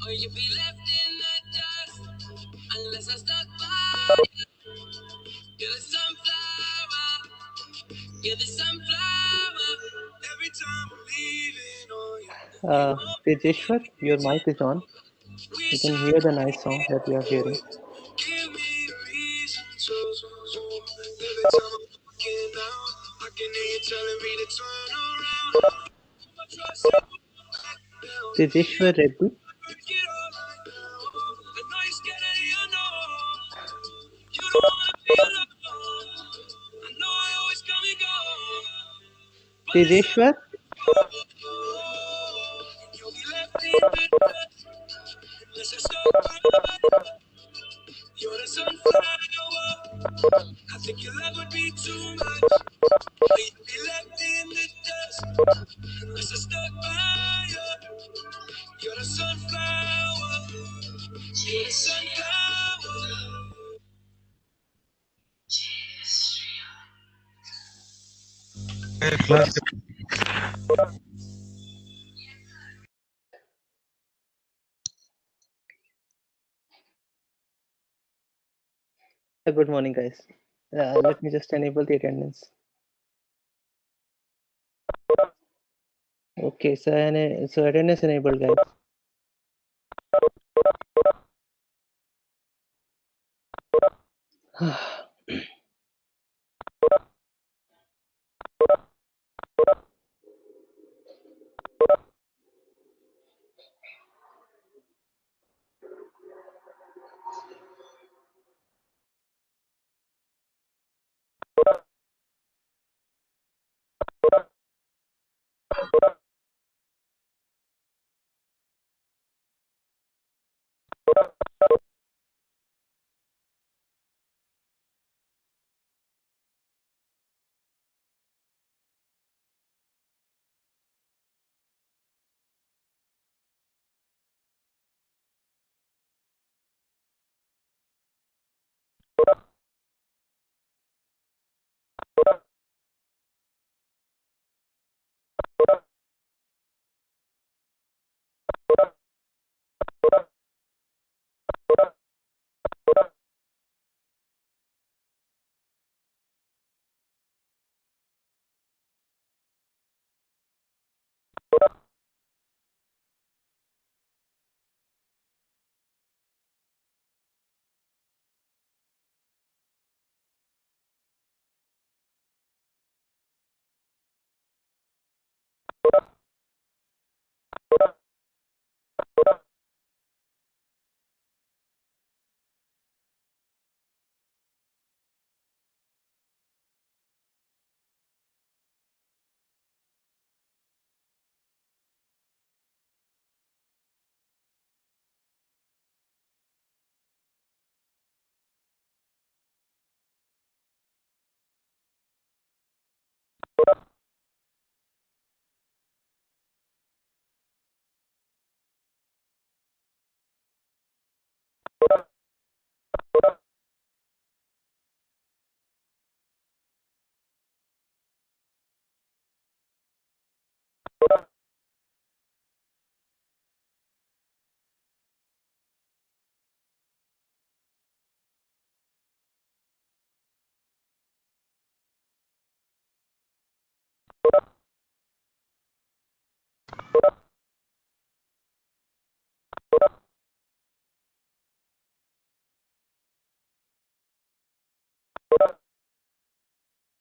Or you be left in the dust unless I stuck by you. You're the sunflower. You're the sunflower. Every time I'm leaving on you. Tejeshwar, your mic is on. You can hear the nice song that we are hearing. Give me a reason to. Every time I'm walking out, I can hear you telling me to turn around. Tejeshwar Reddy. Tejeshwar? You're the sunflower. I think your love would be too much. But you'd be left in the dust unless I stuck by you. You're the sunflower. You're the sunflower. Good morning, guys. Let me just enable the attendance. Okay, so attendance enabled, guys.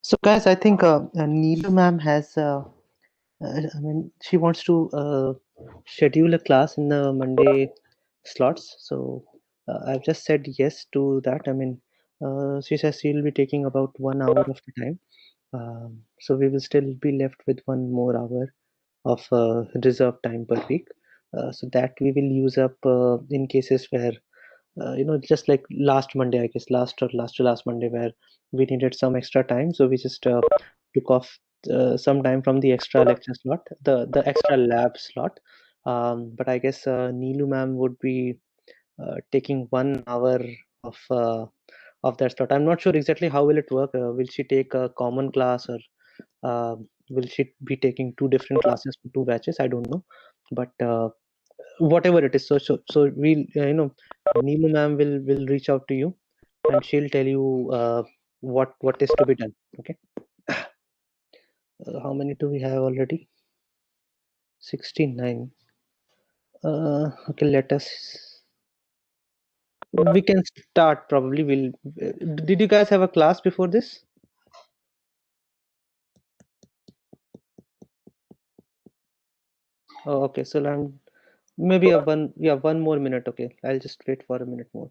So, guys, I think Neelu ma'am has. I mean, she wants to schedule a class in the Monday slots. So I've just said yes to that. I mean, she says she'll be taking about 1 hour of the time. So we will still be left with 1 more hour of reserved time per week. So that we will use up in cases where just like last Monday, I guess last to last Monday, where we needed some extra time, so we just took off some time from the extra lecture slot, the extra lab slot. But I guess Neelu ma'am would be taking 1 hour of uh, of that slot. I'm not sure exactly how will it work. Will she take a common class, or uh, will she be taking two different classes for two batches? I don't know, but whatever it is. So we'll Neelu ma'am will reach out to you, and she'll tell you what is to be done. Okay. How many do we have already? 69. Okay, let us. We can start probably. We'll. Did you guys have a class before this? Oh, okay. So I'm maybe a one. Yeah, 1 more minute. Okay, I'll just wait for a minute more.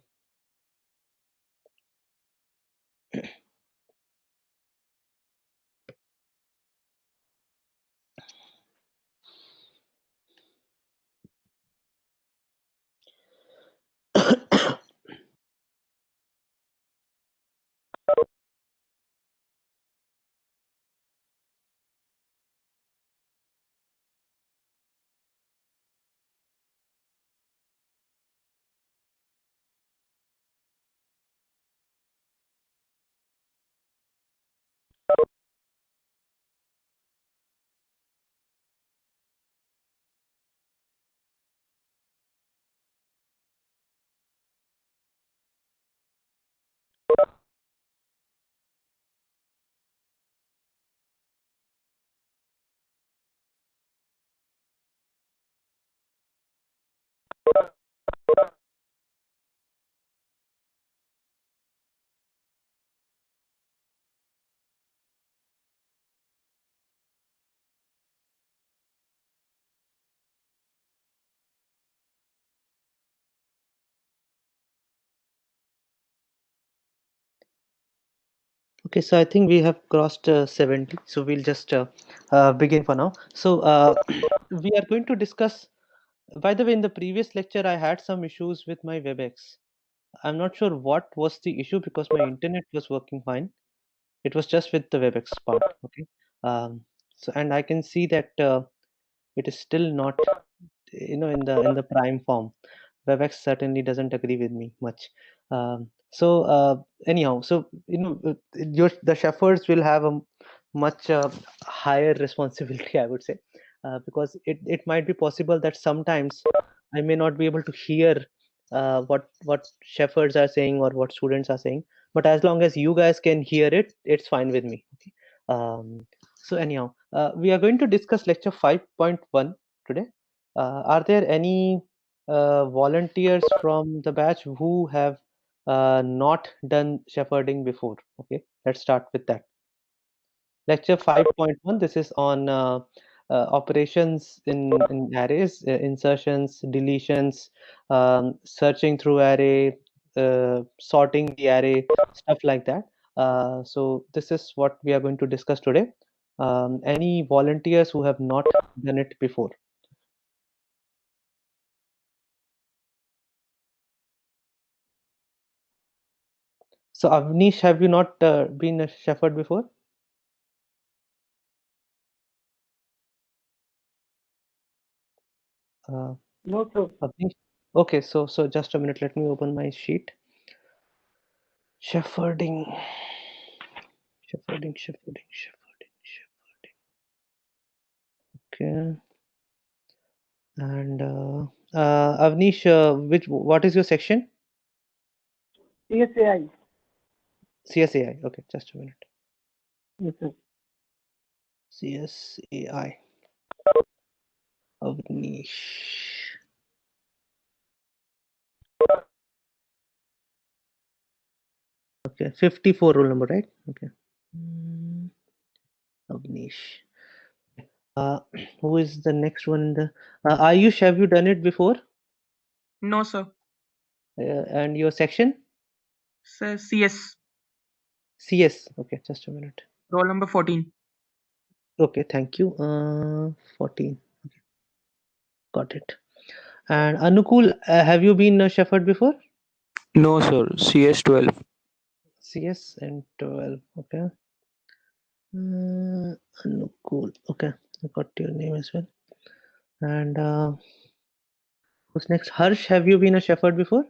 Okay, so I think we have crossed 70, so we'll just begin for now. So we are going to discuss. By the way, in the previous lecture, I had some issues with my WebEx. I'm not sure what was the issue because my internet was working fine. It was just with the WebEx part. Okay. And I can see that it is still not, in the prime form. Webex certainly doesn't agree with me much. Anyhow, so the shepherds will have a much higher responsibility, I would say, because it might be possible that sometimes I may not be able to hear what shepherds are saying or what students are saying, but as long as you guys can hear it, it's fine with me. Okay. So anyhow, we are going to discuss lecture 5.1 today. Are there any volunteers from the batch who have not done shepherding before? Okay, let's start with that. Lecture 5.1, this is on operations in arrays, insertions, deletions, searching through array, sorting the array, stuff like that. So this is what we are going to discuss today. Any volunteers who have not done it before? So Avnish, have you not been a shepherd before? Uh, No, sir. Avnish? Okay, so just a minute. Let me open my sheet. Shepherding, shepherding. Okay, and Avnish, what is your section? CSAI. CSAI. Okay, just a minute. Yes, sir. CSAI. Avnish. Okay, 54 roll number, right? Okay. Avnish. Who is the next one in the Ayush, have you done it before? No, sir. And your section? Sir, CS, CS. Okay, just a minute. roll number 14. Okay, thank you. 14. Okay, got it. And Anukul, have you been a shepherd before? No, sir. CS12. CS and 12. Okay. Anukul. Okay, I got your name as well. And who's next? Harsh, have you been a shepherd before?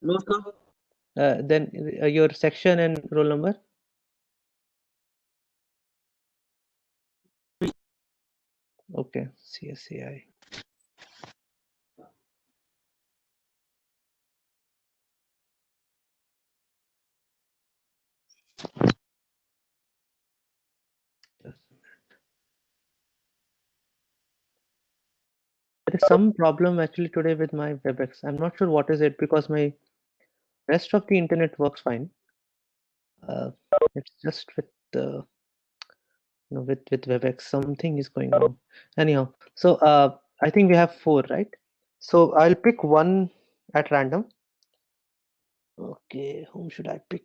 No, sir. Then your section and roll number? Okay, CSAI. There is some problem actually today with my WebEx. I'm not sure what is it because my rest of the internet works fine. It's just with the with WebEx something is going on. Anyhow, so I think we have 4, right? So I'll pick one at random. Okay, whom should I pick?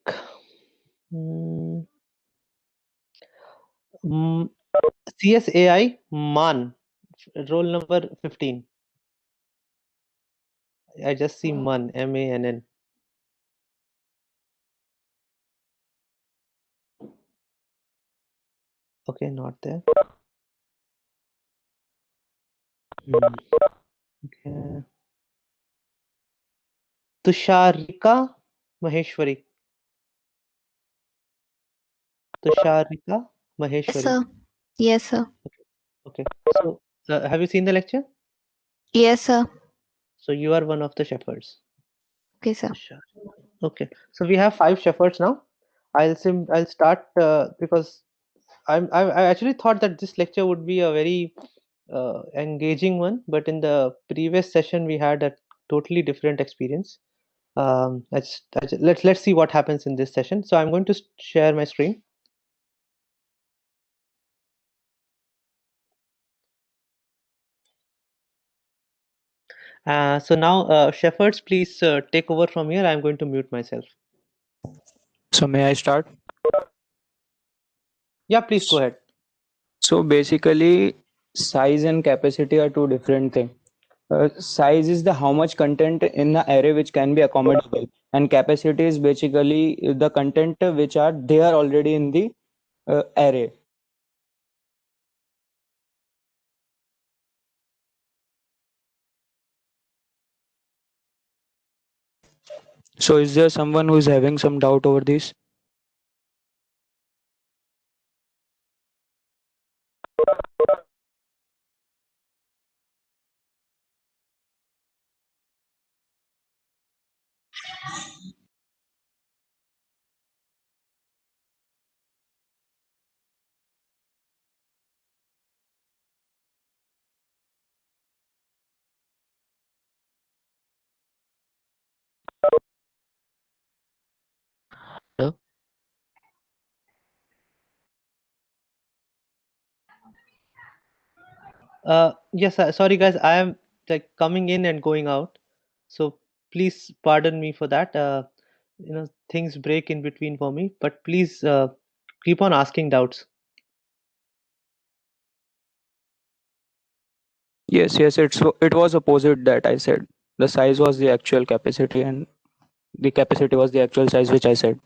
CSAI Man, roll number 15. I just see Man, MANN. Okay, not there. Okay. Tusharika Maheshwari. Tusharika Yes, Maheshwari. sir. Yes, sir. Okay. So, have you seen the lecture? Yes, sir. So you are one of the shepherds. Okay, sir. Okay. So we have 5 shepherds now. I'll start because I actually thought that this lecture would be a very engaging one, but in the previous session we had a totally different experience. Let's see what happens in this session. So I'm going to share my screen. So now, shepherds, please take over from here. I'm going to mute myself. So may I start? Yeah, please go ahead. So basically, size and capacity are two different things. Size is the how much content in the array which can be accommodatable, and capacity is basically the content which are there already in the array. So is there someone who is having some doubt over this? Yes, sorry guys, I am like coming in and going out, so please pardon me for that. Things break in between for me, but please keep on asking doubts. Yes, it was opposite that I said. The size was the actual capacity and the capacity was the actual size which I said.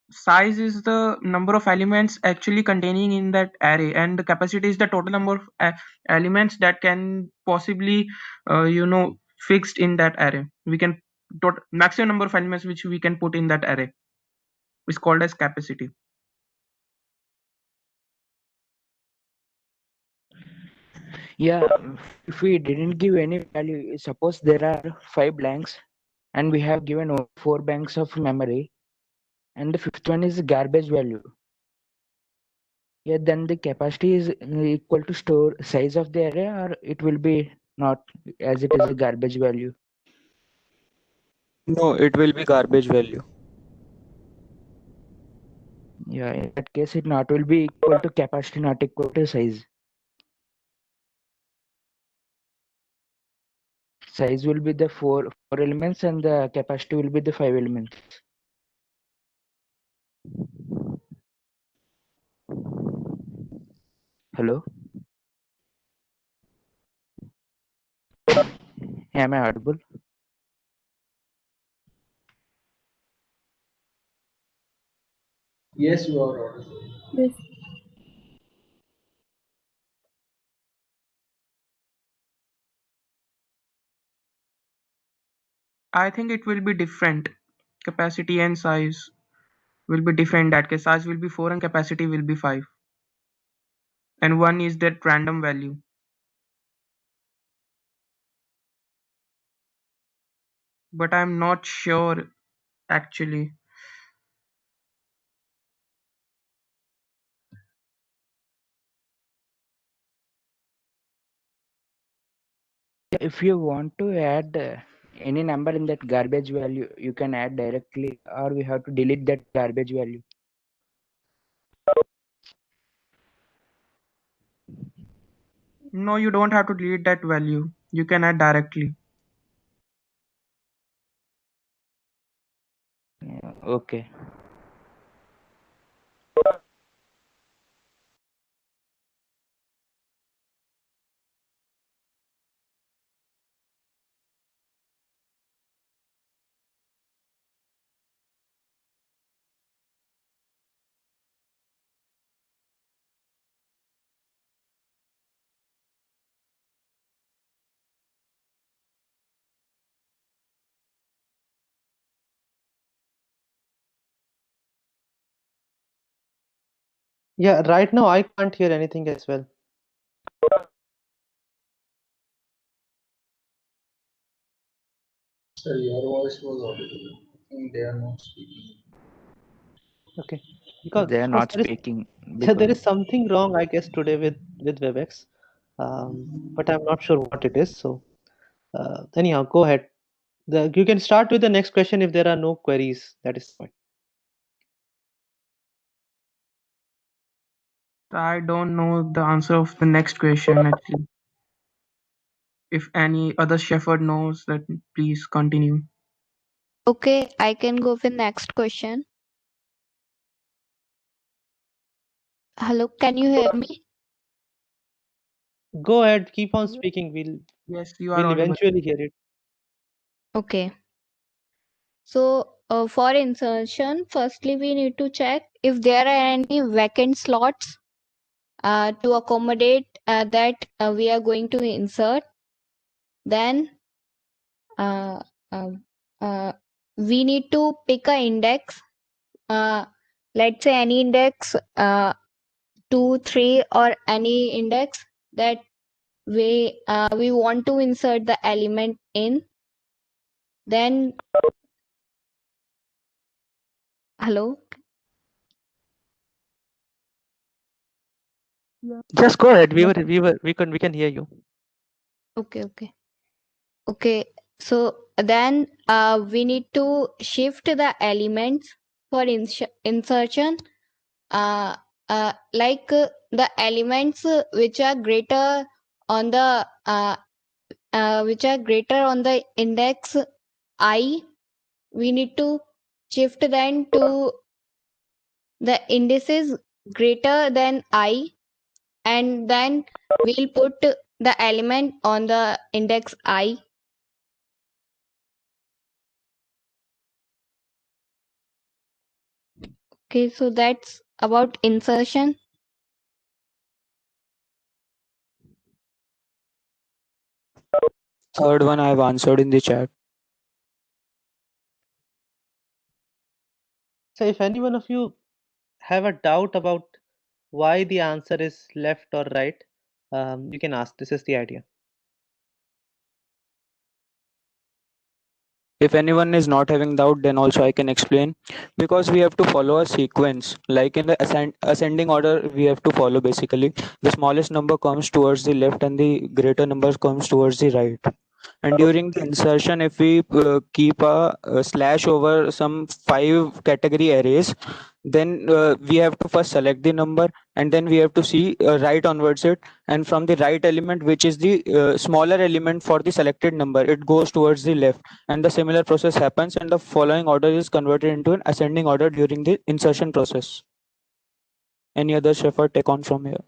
Size is the number of elements actually containing in that array, and the capacity is the total number of elements that can possibly fixed in that array. We can maximum number of elements which we can put in that array is called as capacity. Yeah, if we didn't give any value, suppose there are 5 blanks and we have given 4 banks of memory and the 5th one is garbage value. Yeah, then the capacity is equal to store size of the array, or it will be not, as it is a garbage value. No, it will be garbage value. Yeah, in that case, it not will be equal to capacity, not equal to size. Size will be the four elements, and the capacity will be the 5 elements. Hello, am I audible? Yes, you are audible. Yes. I think it will be different. Capacity and size will be different. That case, size will be 4 and capacity will be 5. And 1 is that random value. But I'm not sure actually. If you want to add any number in that garbage value, you can add directly, or we have to delete that garbage value. No, you don't have to delete that value. You can add directly. Yeah, okay. Yeah, right now I can't hear anything as well. Sir, your voice was audible. They are not speaking. Okay, because They are not speaking because there is something wrong, I guess, today with WebEx, but I'm not sure what it is. So anyhow, go ahead. You can start with the next question if there are no queries. That is fine. I don't know the answer of the next question actually. If any other shepherd knows that, please continue. Okay, I can go with next question. Hello, can you hear me? Go ahead, keep on speaking. Yes, you are We'll audible. eventually hear it. Okay. So for insertion, firstly we need to check if there are any vacant slots to accommodate that we are going to insert. Then uh, um, uh, we need to pick a index. Let's say any index 2, 3, or any index that we want to insert the element in. Then hello. Just go ahead. Yes. We can hear you. Okay. So then we need to shift the elements for insertion. The elements which are greater on the index I, we need to shift then to the indices greater than I, and then we'll put the element on the index I. Okay, so that's about insertion. Third one I have answered in the chat. So if any one of you have a doubt about why the answer is left or right, you can ask. This is the idea. If anyone is not having doubt, then also I can explain, because we have to follow a sequence, like in the ascending order we have to follow. Basically, the smallest number comes towards the left and the greater number comes towards the right. And during the insertion, if we keep a slash over some 5 category arrays, then we have to first select the number, and then we have to see right onwards it, and from the right element, which is the smaller element for the selected number, it goes towards the left, and the similar process happens, and the following order is converted into an ascending order during the insertion process. Any other Shepherd take on from here?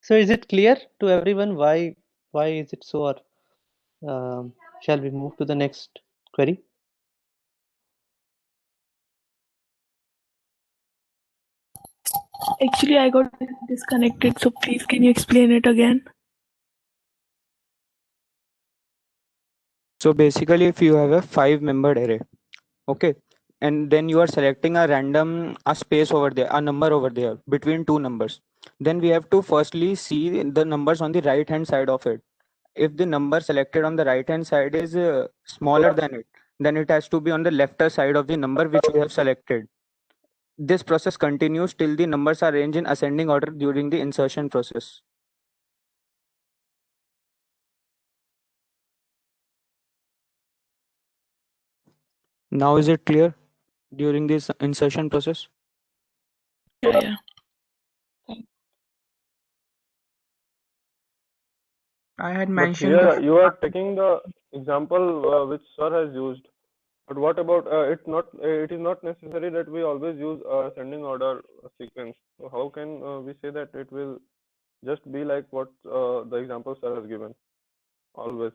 So is it clear to everyone why is it so, or shall we move to the next query? Actually, I got disconnected, so please can you explain it again? So basically, if you have a 5-membered array, okay, and then you are selecting a space over there, a number over there between two numbers, then we have to firstly see the numbers on the right hand side of it. If the number selected on the right hand side is smaller than it, then it has to be on the left side of the number which we have selected. This process continues till the numbers are arranged in ascending order during the insertion process. Now is it clear during this insertion process? Yeah. I had But mentioned here you are taking the example which sir has used. But what about it is not necessary that we always use ascending order sequence. So how can we say that it will just be like what the example sir has given always?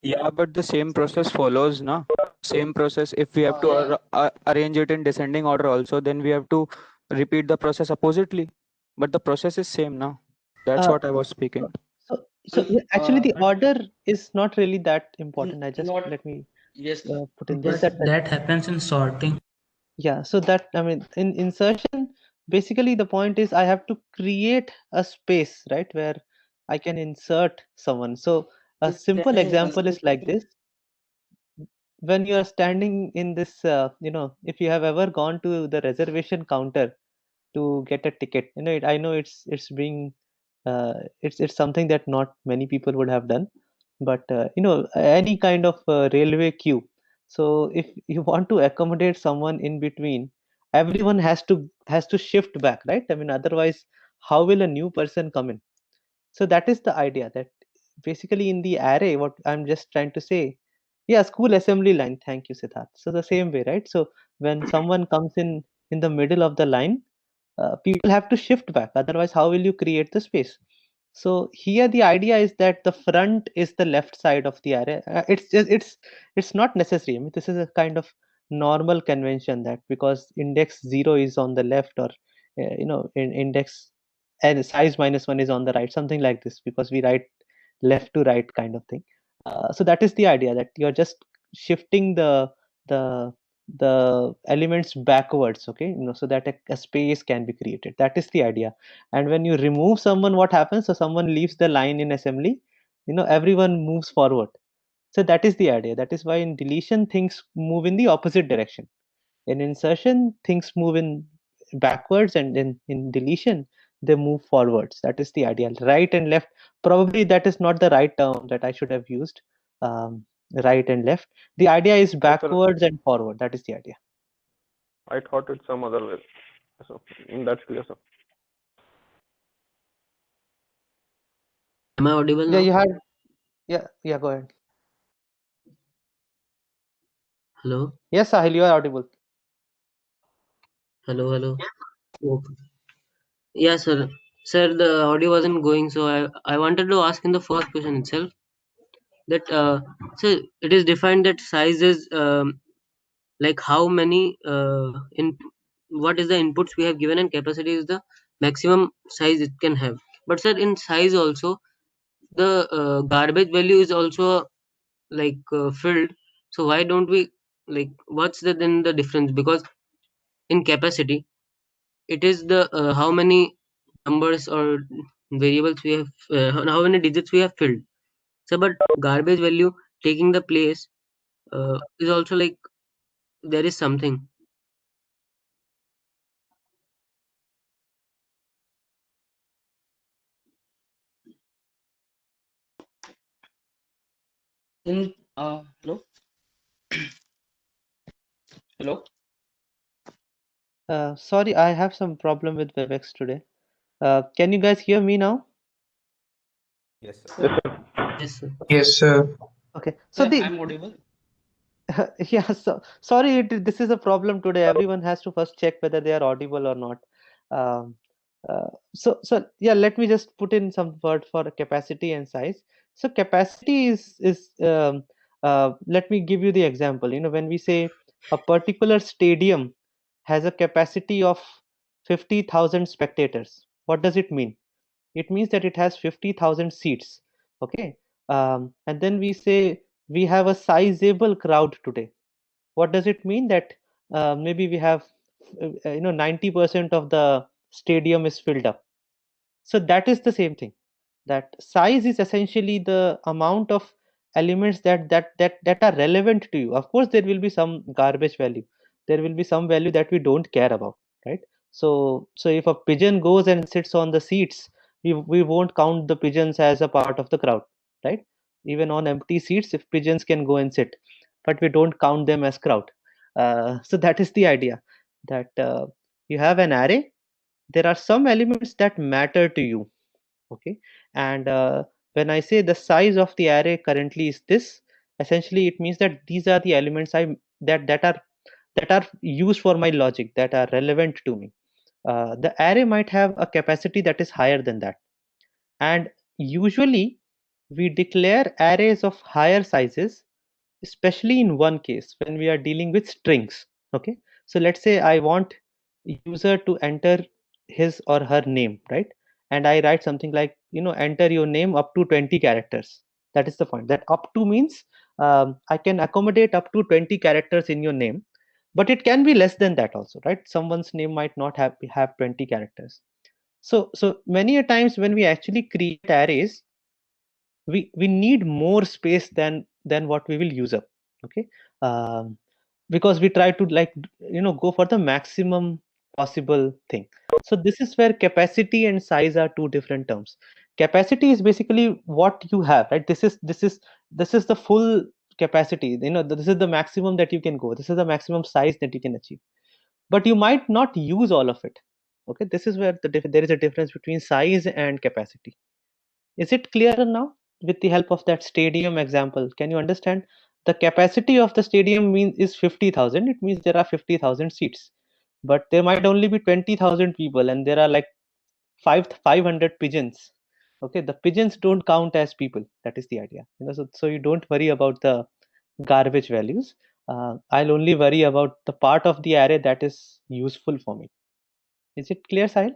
Yeah, but the same process follows, na? Same process. If we have to arrange it in descending order also, then we have to repeat the process oppositely. But the process is same now. That's Uh, what I was speaking. so yeah, actually the order is not really that important. I just let me put in this that happens in sorting. yeah, so that I mean in insertion, basically the point is I have to create a space, right, where I can insert someone. So a simple example is like this. When you are standing in this, if you have ever gone to the reservation counter to get a ticket, I know it's being it's something that not many people would have done, but any kind of railway queue. So if you want to accommodate someone in between, everyone has to shift back, right? I mean, otherwise, how will a new person come in? So that is the idea, that basically in the array, what I'm just trying to say, yeah, school assembly line. Thank you, Siddharth. So the same way, right? So when someone comes in the middle of the line, people have to shift back. Otherwise, how will you create the space? So here the idea is that the front is the left side of the array. It's not necessary. I mean, this is a kind of normal convention, that because index 0 is on the left, or in index and size -1 is on the right, something like this, because we write left to right kind of thing. So that is the idea, that you're just shifting the the elements backwards, okay, so that a space can be created. That is the idea. And when you remove someone, what happens? So someone leaves the line in assembly, everyone moves forward. So that is the idea. That is why in deletion things move in the opposite direction. In insertion things move in backwards, and in deletion they move forwards. That is the idea. Right and left, probably that is not the right term that I should have used. um, right and left, the idea is Yes, sir. backwards and forward. That is the idea. I thought it some other way. So that's clear, sir. Am I audible Yeah, now? you had yeah, go ahead. Hello? Yes, Sahil, you are audible. Hello? Okay. Yeah, sir. Sir, the audio wasn't going, so I wanted to ask in the first question itself that so it is defined that size is like how many in what is the inputs we have given, and capacity is the maximum size it can have. But sir, in size also the garbage value is also like filled. So why don't we, like, what's then the difference? Because in capacity it is the how many numbers or variables we have how many digits we have filled. So, but garbage value taking the place is also like there is something. Hello. Hello. Sorry, I have some problem with WebEx today. Can you guys hear me now? Yes, sir. Yes, sir. Yes, sir. Yes, sir. Okay. So Yeah, I'm audible. yeah, so sorry, this is a problem today. Everyone has to first check whether they are audible or not. Um, so yeah, let me just put in some word for capacity and size. So capacity is let me give you the example. You know, when we say a particular stadium has a capacity of 50,000 spectators, what does it mean? It means that it has 50,000 seats. Okay. And then we say we have a sizable crowd today. What does it mean? That maybe we have 90% of the stadium is filled up. So that is the same thing. That size is essentially the amount of elements that are relevant to you. Of course, there will be some garbage value. There will be some value that we don't care about, right? So if a pigeon goes and sits on the seats, we won't count the pigeons as a part of the crowd, right? Even on empty seats, if pigeons can go and sit, but we don't count them as crowd. So that is the idea, that you have an array. There are some elements that matter to you. Okay. And when I say the size of the array currently is this, essentially it means that these are the elements that are used for my logic, that are relevant to me. The array might have a capacity that is higher than that, and usually we declare arrays of higher sizes, especially in one case, when we are dealing with strings. Okay. So let's say I want user to enter his or her name, right? And I write something like, enter your name up to 20 characters. That is the point. That up to means I can accommodate up to 20 characters in your name, but it can be less than that also, right? Someone's name might not have 20 characters. So many a times when we actually create arrays, we need more space than what we will use up. Okay. um, because we try to, like, go for the maximum possible thing. So this is where capacity and size are two different terms. Capacity is basically what you have, right? This is the full capacity. This is the maximum that you can go. This is the maximum size that you can achieve, but you might not use all of it. Okay. This is where there is a difference between size and capacity. Is it clearer now with the help of that stadium example? Can you understand? The capacity of the stadium is 50,000. It means there are 50,000 seats, but there might only be 20,000 people, and there are like 500 pigeons. Okay, the pigeons don't count as people. That is the idea. So you don't worry about the garbage values. I'll only worry about the part of the array that is useful for me. Is it clear, Sahil?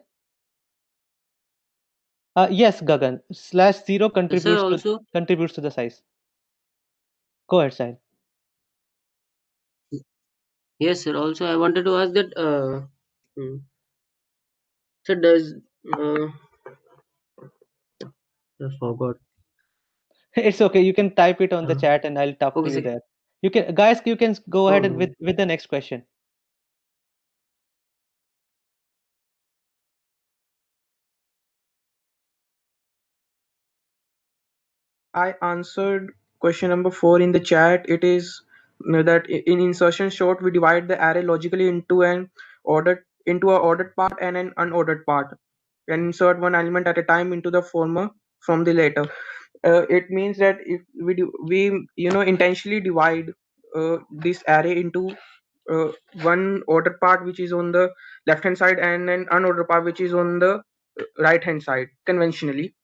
Yes, Gagan. /0 Sir, contributes to also, the size. Go ahead, Sahil. yes, sir. Also, I wanted to ask that, sir, does I forgot. It's okay. You can type it on the chat and I'll talk to Okay, you sir. there. You can go ahead and Oh, with the next question. I answered question number 4 in the chat. It is that in insertion short we divide the array logically into a ordered part and an unordered part, and insert one element at a time into the former from the later. It means that if we intentionally divide this array into one ordered part which is on the left hand side and an unordered part which is on the right hand side conventionally,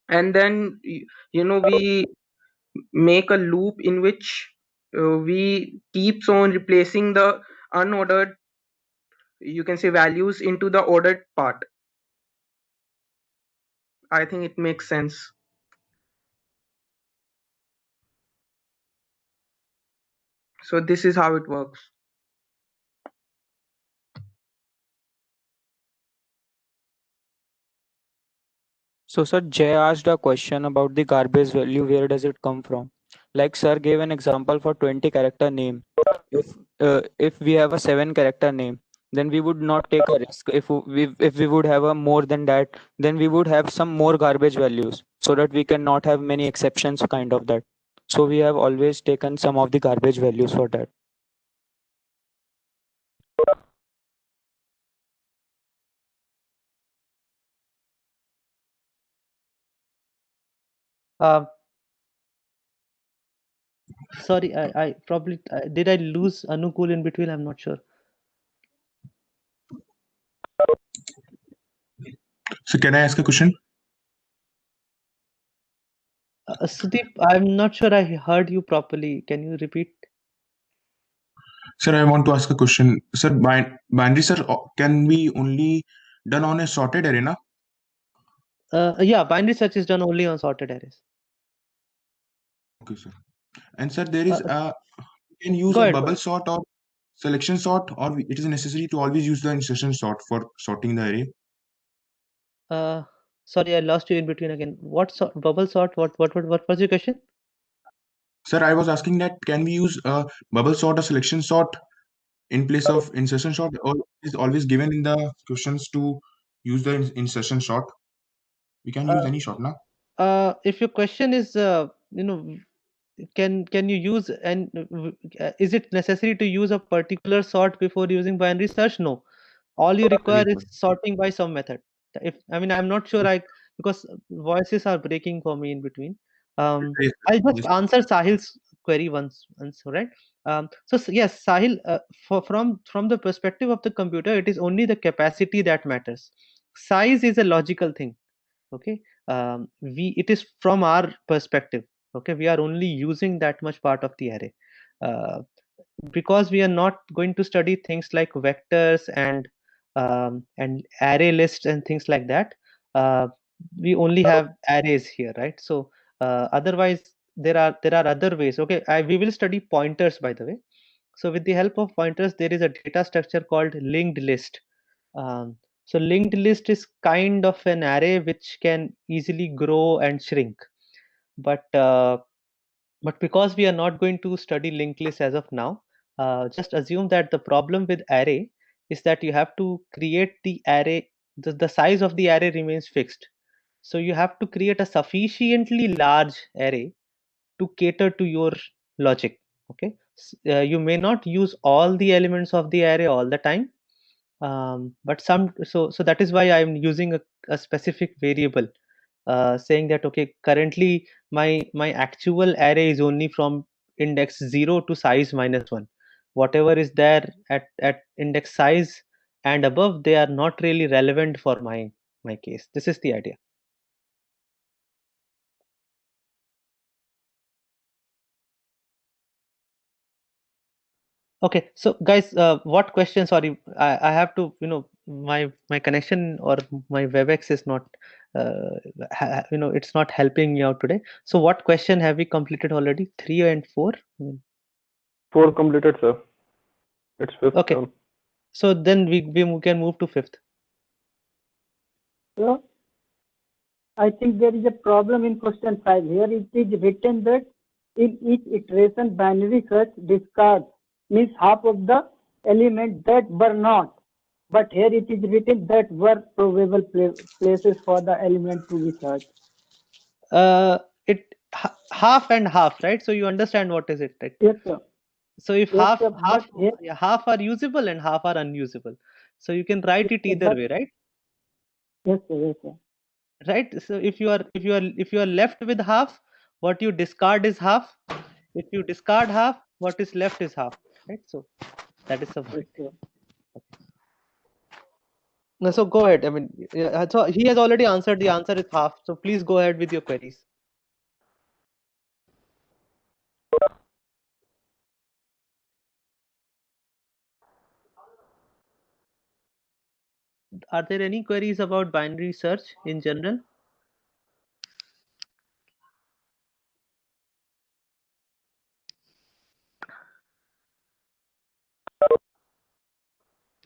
and then we make a loop in which we keeps on replacing the unordered, you can say, values into the ordered part. I think it makes sense. So this is how it works. So, sir, Jay asked a question about the garbage value. Where does it come from? Like, sir gave an example for 20 character name. If we have a 7 character name, then we would not take a risk. If we would have a more than that, then we would have some more garbage values so that we can not have many exceptions kind of that. So we have always taken some of the garbage values for that. Sorry, I probably did I lose Anukul in between? I'm not sure. So can I ask a question? Sudeep, I'm not sure I heard you properly. Can you repeat? Sir, I want to ask a question. Sir, binary, sir, can be only done on a sorted array, na? Yeah, binary search is done only on sorted arrays. Okay, sir. And sir, there is you can use Go a ahead. bubble sort or selection sort, or it is necessary to always use the insertion sort for sorting the array. Sorry, I lost you in between again. What sort, bubble sort? What was your question? Sir, I was asking that can we use a bubble sort or selection sort in place of insertion sort, or is always given in the questions to use the insertion sort? We can use any sort, na? If your question is, can you use and is it necessary to use a particular sort before using binary search? No. All you require is sorting by some method. I'm not sure because voices are breaking for me in between. I'll just answer Sahil's query once, right? Yes, Sahil, from the perspective of the computer, it is only the capacity that matters. Size is a logical thing. Okay, it is from our perspective. Okay, we are only using that much part of the array. Uh, because we are not going to study things like vectors and array lists and things like that, we only have arrays here, right? So otherwise there are other ways. Okay, we will study pointers, by the way. So with the help of pointers, there is a data structure called linked list. So linked list is kind of an array which can easily grow and shrink, but because we are not going to study linked list as of now, just assume that the problem with array is that you have to create the array, the size of the array remains fixed. So you have to create a sufficiently large array to cater to your logic. Okay, you may not use all the elements of the array all the time, but so that is why I'm using a specific variable, saying that okay, currently my actual array is only from index 0 to size -1. Whatever is there at index size and above, they are not really relevant for my case. This is the idea. Okay, so guys, what question? Sorry, I have to, my connection or my WebEx is not, it's not helping me out today. So what question have we completed already? 3 and 4? 4 completed, sir. It's 5th. Okay. Term. So then we can move to 5th. So I think there is a problem in question 5. Here it is written that in each iteration binary search discards means half of the elements that were not. But here it is written that were probable places for the element to be searched. Half and half, right? So you understand what is it, right? Yes, sir. So if Yes, half are usable and half are unusable. So you can write it either way, right? Yes, sir. Yes, sir. Right. So if you are left with half, what you discard is half. If you discard half, what is left is half, right? So that is something. No, so go ahead. So he has already answered. The answer is half. So please go ahead with your queries. Are there any queries about binary search in general?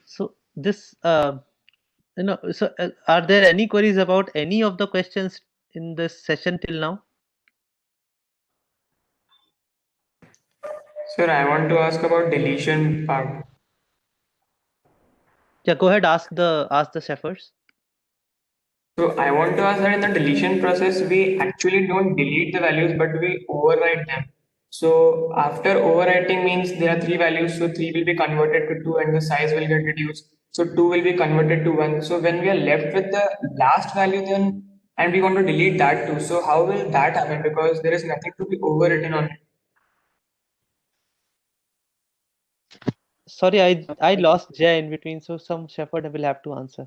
So this No, so are there any queries about any of the questions in this session till now? Sir, I want to ask about deletion part. Yeah, go ahead. Ask the Shepherds. So I want to ask that in the deletion process, we actually don't delete the values, but we overwrite them. So after overwriting means there are three values, so three will be converted to two and the size will get reduced. So two will be converted to one. So when we are left with the last value then and we want to delete that too. So how will that happen? Because there is nothing to be overwritten on it. Sorry, I lost Jay in between, so some Shepherd will have to answer.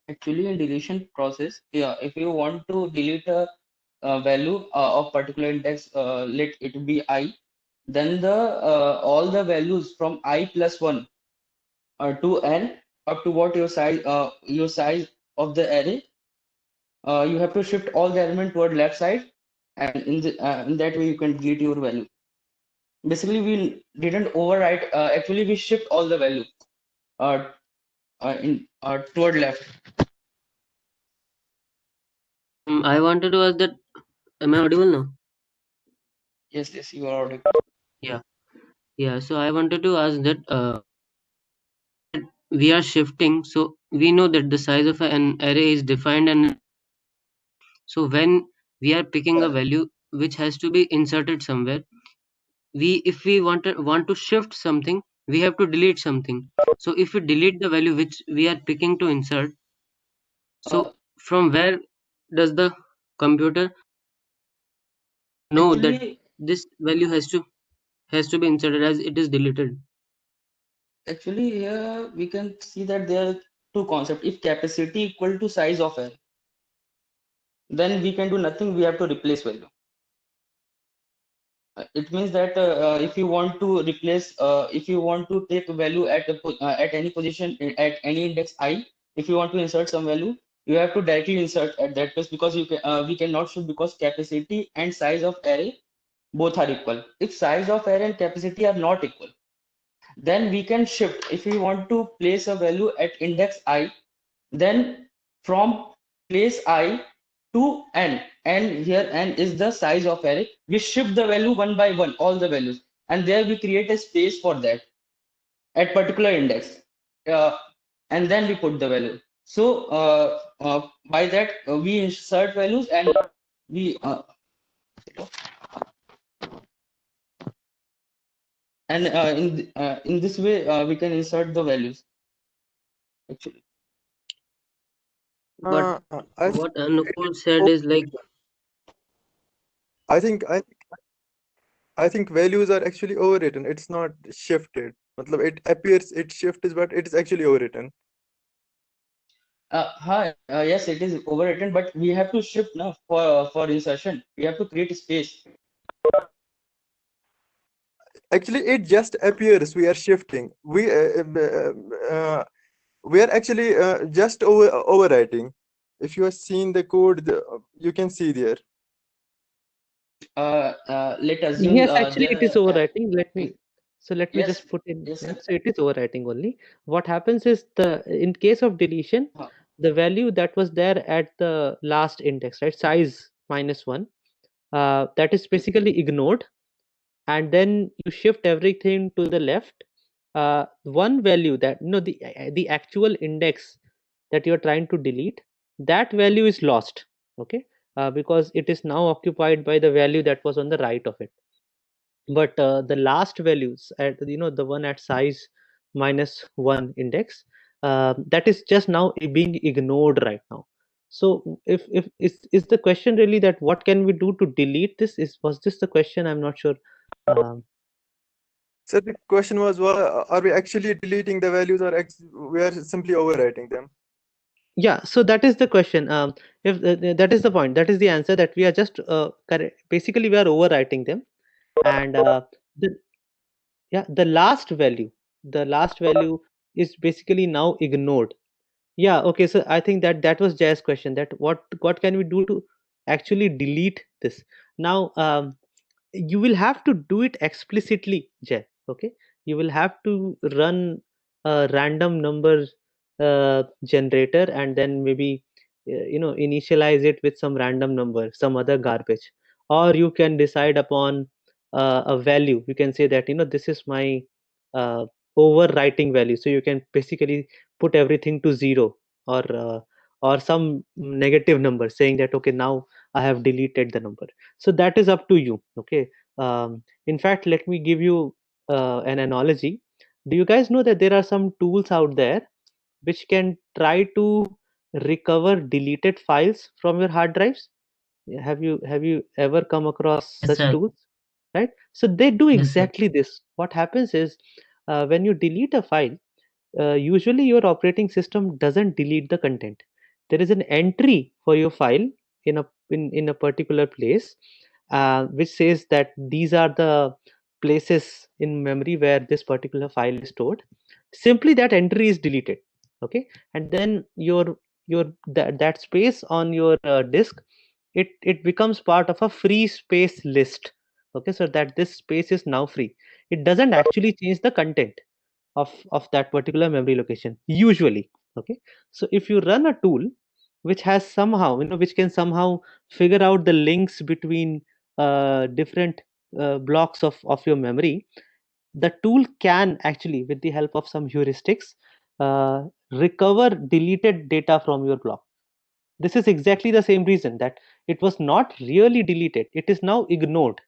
Actually, in deletion process, yeah, if you want to delete a value of particular index, let it be I, then the all the values from I plus 1 to n up to what your size of the array, you have to shift all the element toward left side, and in that way you can delete your value. Basically, we didn't overwrite. Actually, we shift all the value toward left. I wanted to ask that, am I audible now? Yes, you are audible. Yeah. So I wanted to ask that we are shifting, so we know that the size of an array is defined, and so when we are picking a value which has to be inserted somewhere, if we want to shift something, we have to delete something. So if we delete the value which we are picking to insert, so from where does the computer know that Actually, this value has to be inserted as it is deleted? Actually, here we can see that there are two concepts. If capacity equal to size of array, then we can do nothing. We have to replace value. It means that if you want to replace, if you want to take a value at any position at any index I, if you want to insert some value, you have to directly insert at that place, because we cannot show, because capacity and size of array both are equal. If size of array and capacity are not equal, then we can shift. If we want to place a value at index I, then from place I to n, and here n is the size of array, we shift the value one by one, all the values, and there we create a space for that at particular index, and then we put the value. So by that we insert values, and we in this way we can insert the values actually. But I what Anupul said is like, I think I think values are actually overwritten. It's not shifted. Matlab it appears it shifts, but it is actually overwritten. Hi, yes, it is overwritten, but we have to shift now for insertion. We have to create a space. Actually, it just appears we are shifting. We are actually just overwriting. If you are seeing the code, you can see there. Let assume Yes, actually, it is there. overwriting. Let me Yes, just put in. yes, Yeah, sir. so it is overwriting only. What happens is in case of deletion, Uh, the value that was there at the last index, right, size -1, that is basically ignored, and then you shift everything to the left. One value that the actual index that you're trying to delete, that value is lost. Okay, because it is now occupied by the value that was on the right of it. But the last values at the one at size -1 index, that is just now being ignored right now. So if is the question really that what can we do to delete this? Was this the question? I'm not sure. um, So the question was, are we actually deleting the values, or we are simply overwriting them? yeah, so that is the question. If that is the point, that is the answer, that we are just basically we are overwriting them. And the yeah, the last value is basically now ignored. Yeah, okay, so I think that was Jay's question, that what can we do to actually delete this. Now you will have to do it explicitly, Jay. Okay, you will have to run a random number generator and then maybe initialize it with some random number, some other garbage. Or you can decide upon a value. You can say that this is my overwriting value, so you can basically put everything to 0 or some negative number saying that okay, now I have deleted the number. So that is up to you. Okay. In fact, let me give you an analogy. Do you guys know that there are some tools out there which can try to recover deleted files from your hard drives? Have you ever come across Yes, such sir. tools? Right? So they do Yes, sir. exactly this. What happens is when you delete a file, usually your operating system doesn't delete the content. There is an entry for your file in a particular place, which says that these are the places in memory where this particular file is stored. Simply that entry is deleted. Okay, and then that space on your disk, it becomes part of a free space list. Okay, so that this space is now free. It doesn't actually change the content of that particular memory location usually. Okay, so if you run a tool which has somehow which can somehow figure out the links between different blocks of your memory, the tool can actually, with the help of some heuristics, recover deleted data from your block. This is exactly the same reason that it was not really deleted, it is now ignored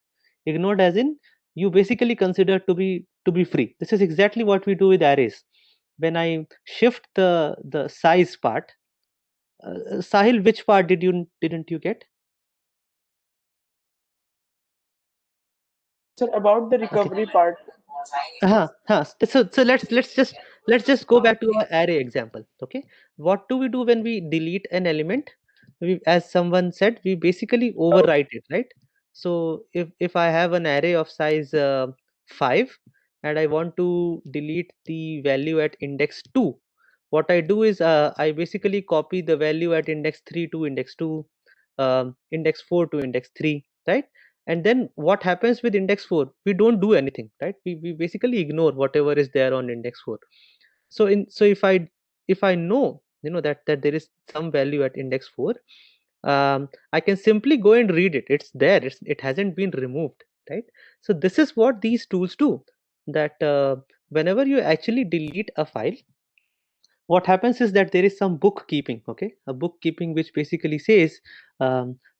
as in you basically consider to be free. This is exactly what we do with arrays. When I shift the size part, Sahil, which part didn't you get? Sir, about the Okay. recovery part. So let's just go back to our array example. Okay, what do we do when we delete an element? As someone said, we basically overwrite it, right? So if I have an array of size 5 and I want to delete the value at index 2, what I do is I basically copy the value at index 3 to index 2, index 4 to index 3, right? And then what happens with index 4? We don't do anything, right? We basically ignore whatever is there on index 4. So if I know that there is some value at index 4, I can simply go and read it. It's there. It hasn't been removed, right? So this is what these tools do, that whenever you actually delete a file, what happens is that there is some bookkeeping. Okay, a bookkeeping which basically says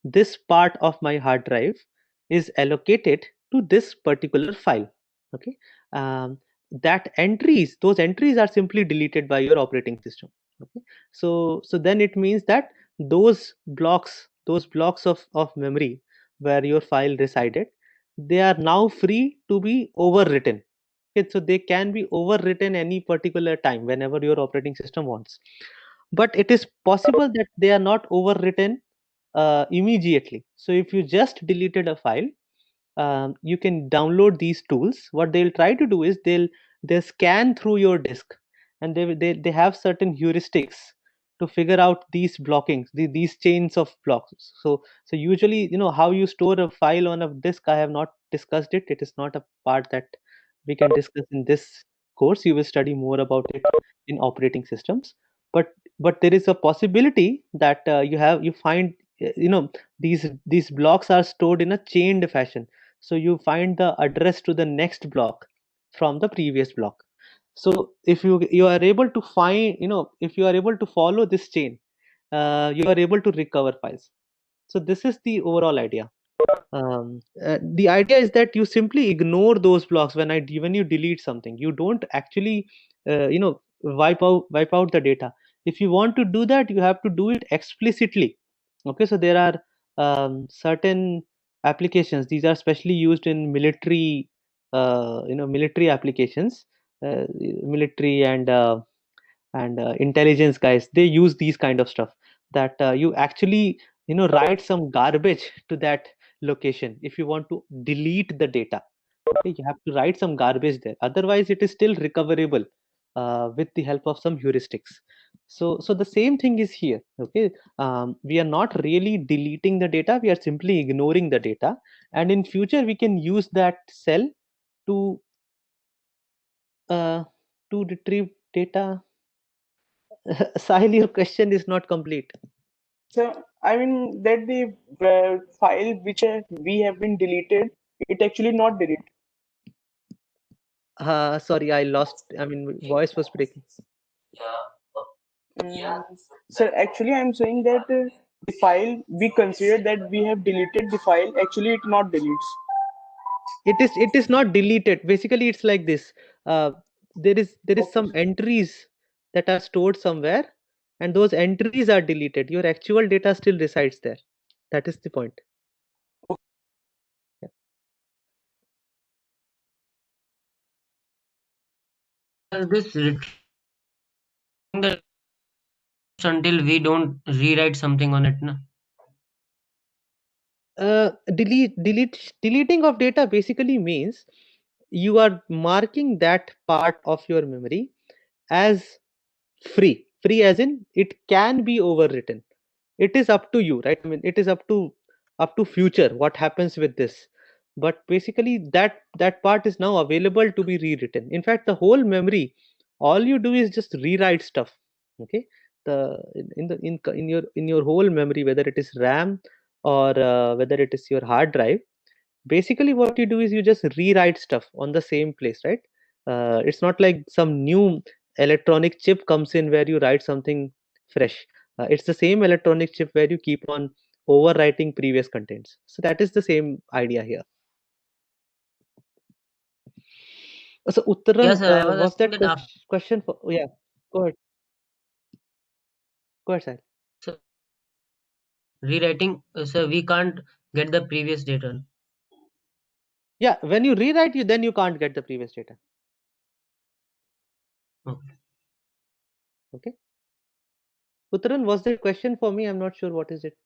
this part of my hard drive is allocated to this particular file. Okay, those entries are simply deleted by your operating system. Okay, so then it means that those blocks of memory where your file resided, they are now free to be overwritten. Okay, so they can be overwritten any particular time whenever your operating system wants. But it is possible that they are not overwritten immediately. So if you just deleted a file, you can download these tools. What they'll try to do is they'll scan through your disk, and they have certain heuristics to figure out these blockings, these chains of blocks. So usually, how you store a file on a disk, I have not discussed it. It is not a part that we can discuss in this course. You will study more about it in operating systems. But there is a possibility that you find these blocks are stored in a chained fashion. So you find the address to the next block from the previous block. So if you are able to find, if you are able to follow this chain, you are able to recover files. So this is the overall idea. The idea is that you simply ignore those blocks when you delete something. You don't actually wipe out the data. If you want to do that, you have to do it explicitly. Okay, so there are certain applications. These are specially used in military military applications, military and intelligence guys. They use these kind of stuff, that you actually write some garbage to that location if you want to delete the data. Okay, you have to write some garbage there, otherwise it is still recoverable with the help of some heuristics. So the same thing is here. Okay, we are not really deleting the data, we are simply ignoring the data, and in future we can use that cell to uh, to retrieve data. Sahil, your question is not complete. So I mean that the file which we have been deleted, it actually not deleted. Sorry, I lost. I mean, voice was breaking. So actually I'm saying that the file we consider that we have deleted the file, actually it not deletes. It is not deleted. Basically, it's like this. There is some entries that are stored somewhere, and those entries are deleted. Your actual data still resides there. That is the point. Yeah. This until we don't rewrite something on it, na? Deleting of data basically means you are marking that part of your memory as free as in it can be overwritten. It is up to you, right? I mean, it is up to future what happens with this, but basically that part is now available to be rewritten. In fact, the whole memory, all you do is just rewrite stuff. Okay, the in your whole memory, whether it is RAM or whether it is your hard drive, basically what you do is you just rewrite stuff on the same place, right? It's not like some new electronic chip comes in where you write something fresh. It's the same electronic chip where you keep on overwriting previous contents. So that is the same idea here. So Uttaran, Yeah, sir. I was was asking that that question for? Oh, yeah, go ahead. Go ahead, Sahil. after rewriting, sir, we can't get the previous data. Yeah, when you rewrite, then you can't get the previous data. Okay. Okay. Uttaran, was there a question for me? I'm not sure what is it.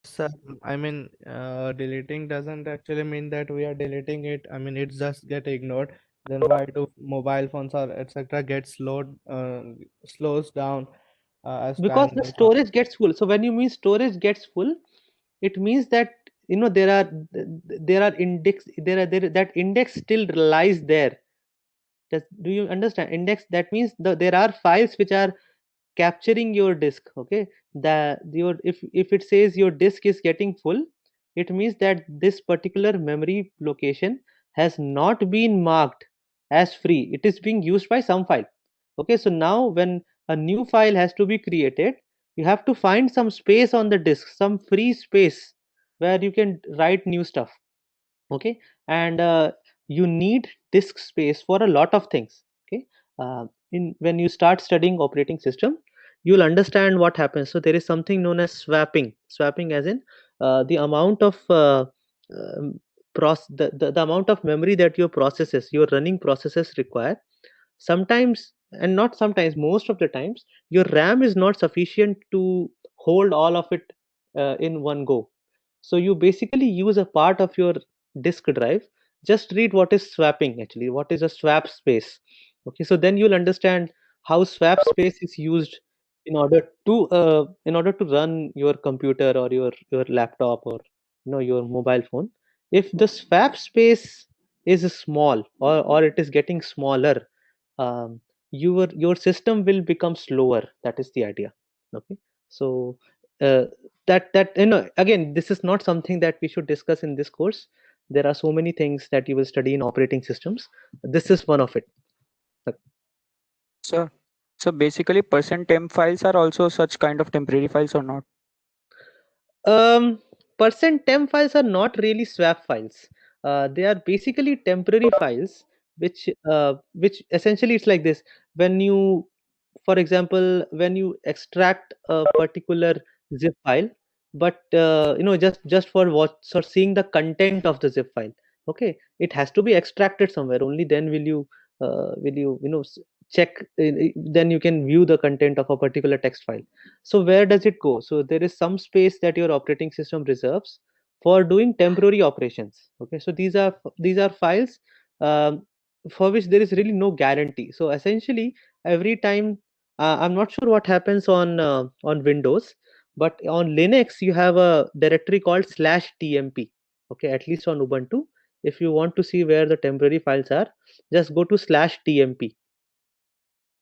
Sir, I mean, deleting doesn't actually mean that we are deleting it. I mean, it just get ignored. Then why do mobile phones or etc. get slows down as Because time the goes on? storage gets full. So when you mean storage gets full, it means that there are that index still lies there. Do you understand? Index, that means there are files which are capturing your disk. Okay, if it says your disk is getting full, it means that this particular memory location has not been marked as free. It is being used by some file. Okay, so now when a new file has to be created, you have to find some space on the disk, some free space where you can write new stuff. Okay, and you need disk space for a lot of things. Okay, in when you start studying operating system, you'll understand what happens. So there is something known as swapping as in the amount of the amount of memory that your running processes require. Sometimes, and not sometimes, most of the times, your RAM is not sufficient to hold all of it in one go. So you basically use a part of your disk drive. Just read what is swapping, actually what is a swap space. Okay, so then you'll understand how swap space is used in order to run your computer or your laptop or your mobile phone. If the swap space is small, or it is getting smaller, your system will become slower. That is the idea. Okay, so uh, that again, this is not something that we should discuss in this course. There are so many things that you will study in operating systems. This is one of it. So basically, %temp files are also such kind of temporary files or not? um %temp files are not really swap files. They are basically temporary files, which essentially it's like this. When you, for example, when you extract a particular zip file, but just for seeing the content of the zip file. Okay, it has to be extracted somewhere, only then will you check, then you can view the content of a particular text file. So where does it go? So there is some space that your operating system reserves for doing temporary operations. Okay, so these are files for which there is really no guarantee. So essentially, every time, I'm not sure what happens on Windows, but on Linux you have a directory called /tmp. Okay, at least on Ubuntu, if you want to see where the temporary files are, just go to /tmp.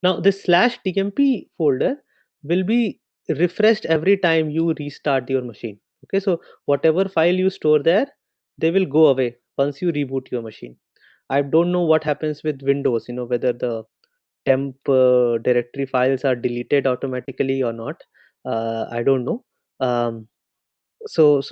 Now this /tmp folder will be refreshed every time you restart your machine. Okay, so whatever file you store there, they will go away once you reboot your machine. I don't know what happens with Windows, whether the temp directory files are deleted automatically or not. I don't know. Um, so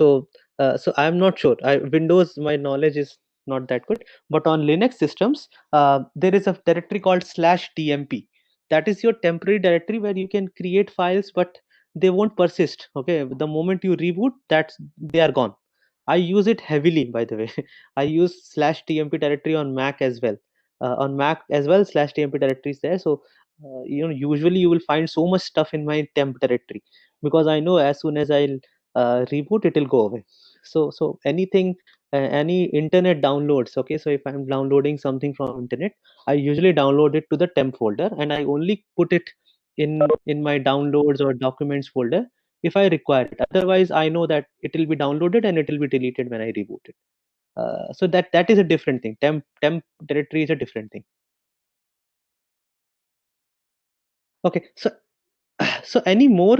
I'm not sure. Windows, my knowledge is not that good, but on Linux systems, there is a directory called /tmp. That is your temporary directory where you can create files, but they won't persist. Okay, the moment you reboot, they are gone. I use it heavily, by the way. I use /tmp directory on Mac as well. On Mac as well, /tmp directory is there. So usually you will find so much stuff in my temp directory, because I know as soon as I'll reboot, it will go away. So anything, any internet downloads. Okay, so if I'm downloading something from internet, I usually download it to the temp folder, and I only put it in my downloads or documents folder if I require it. Otherwise, I know that it will be downloaded and it will be deleted when I reboot it. So that is a different thing. Temp directory is a different thing. Okay, so any more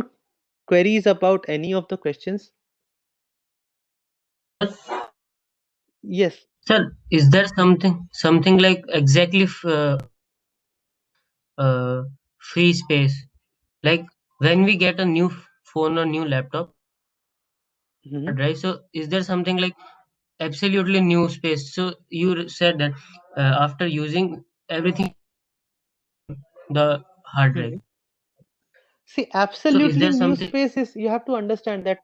queries about any of the questions? Yes. Sir, is there something like exactly free space? Like when we get a new phone or new laptop, right? So is there something like absolutely new space? So you said that after using everything, the hard drive. See, So is absolutely there new something? space is, you have to understand that.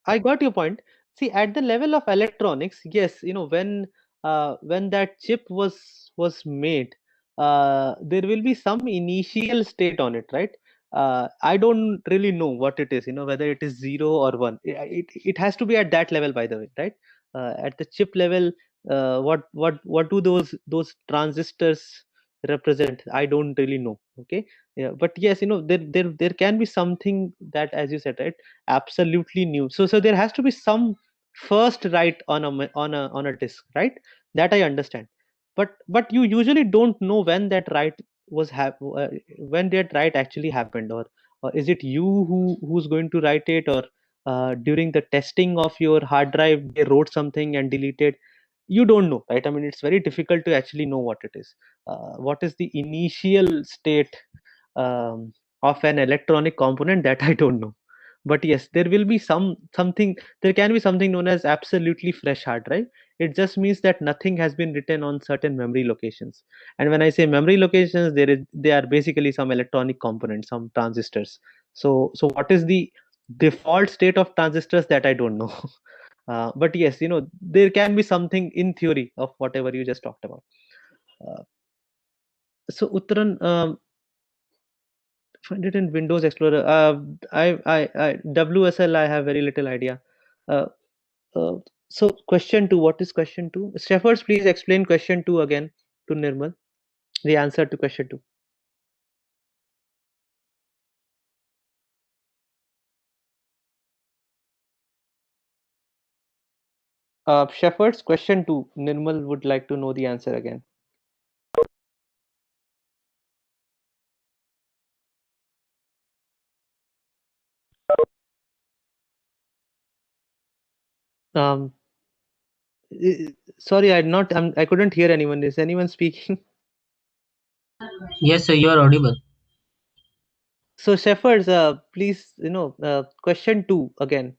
I got your point. See, at the level of electronics, yes, when that chip was made, there will be some initial state on it, right? I don't really know what it is, whether it is 0 or 1. It has to be at that level, by the way, right? At the chip level, what do those transistors represent? I don't really know. Okay, yeah, but yes, there can be something that, as you said, right, absolutely new. So there has to be some first write on a disk, right? That I understand. But you usually don't know when that write when that write actually happened, or is it you who's going to write it, or during the testing of your hard drive they wrote something and deleted. You don't know, right? I mean, it's very difficult to actually know what it is. What is the initial state of an electronic component, that I don't know. But yes, there will be something. There can be something known as absolutely fresh hard drive. It just means that nothing has been written on certain memory locations. And when I say memory locations, they are basically some electronic components, some transistors. So what is the default state of transistors, that I don't know. But yes, there can be something in theory of whatever you just talked about. So Uttaran, find it in Windows Explorer. WSL, I have very little idea. Uh, so question 2, what is question 2? Shepherds, please explain question 2 again to Nirmal. The answer to question 2. Shepherds, question 2. Nirmal would like to know the answer again. Um, sorry, I couldn't hear anyone. Is anyone speaking? Yes, sir, you are audible. So Shepherds, please, question 2 again.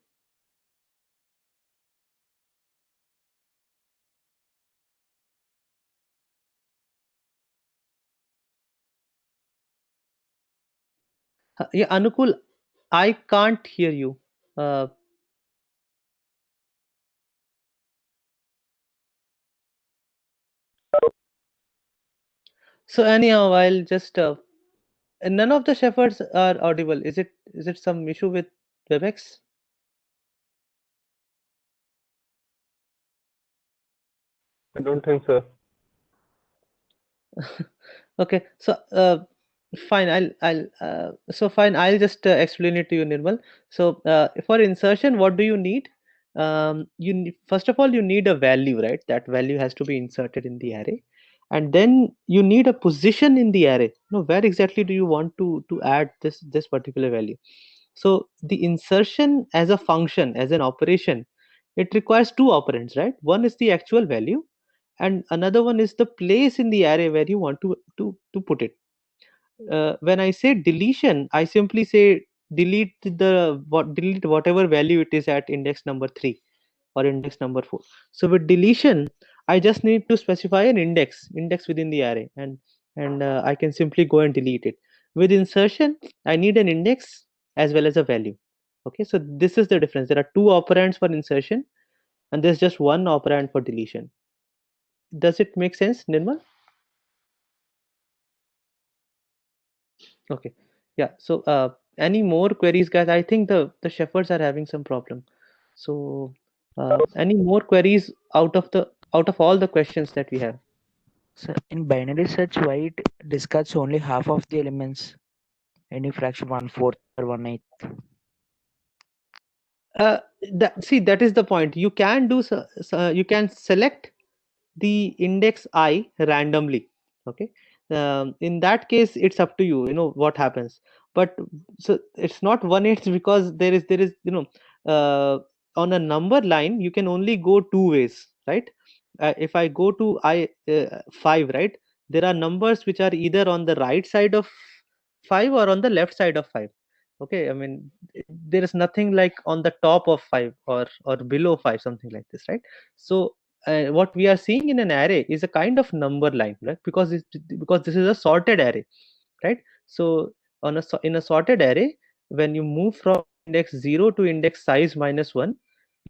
Yeah, Anukul, I can't hear you. So anyhow, I'll just none of the Shepherds are audible. Is it some issue with WebEx? I don't think so. Okay, so fine. I'll just explain it to you, Nirmal. So for insertion, what do you need? First of all, you need a value, right? That value has to be inserted in the array, and then you need a position in the array. Where exactly do you want to add this particular value? So the insertion as a function, as an operation, it requires two operands, right? One is the actual value, and another one is the place in the array where you want to put it. When I say deletion, I simply say delete delete whatever value it is at index number 3 or index number 4. So with deletion, I just need to specify an index within the array, and I can simply go and delete it. With insertion, I need an index as well as a value. Okay, so this is the difference. There are two operands for insertion, and there's just one operand for deletion. Does it make sense, Nirmal? Okay, yeah. So any more queries, guys? I think the shepherds are having some problem. So any more queries out of all the questions that we have? So in binary search, why it discards only half of the elements? Any fraction 1/4 or 1/8? See, that is the point. You can do you can select the index I randomly. Okay, in that case it's up to you, what happens. But so it's not 1/8 because there is on a number line you can only go two ways, right? If I go to 5, right, there are numbers which are either on the right side of 5 or on the left side of 5. Okay, I mean, there is nothing like on the top of 5 or below 5, something like this, right? So what we are seeing in an array is a kind of number line, right? Because this is a sorted array, right? So in a sorted array, when you move from index 0 to index size -1,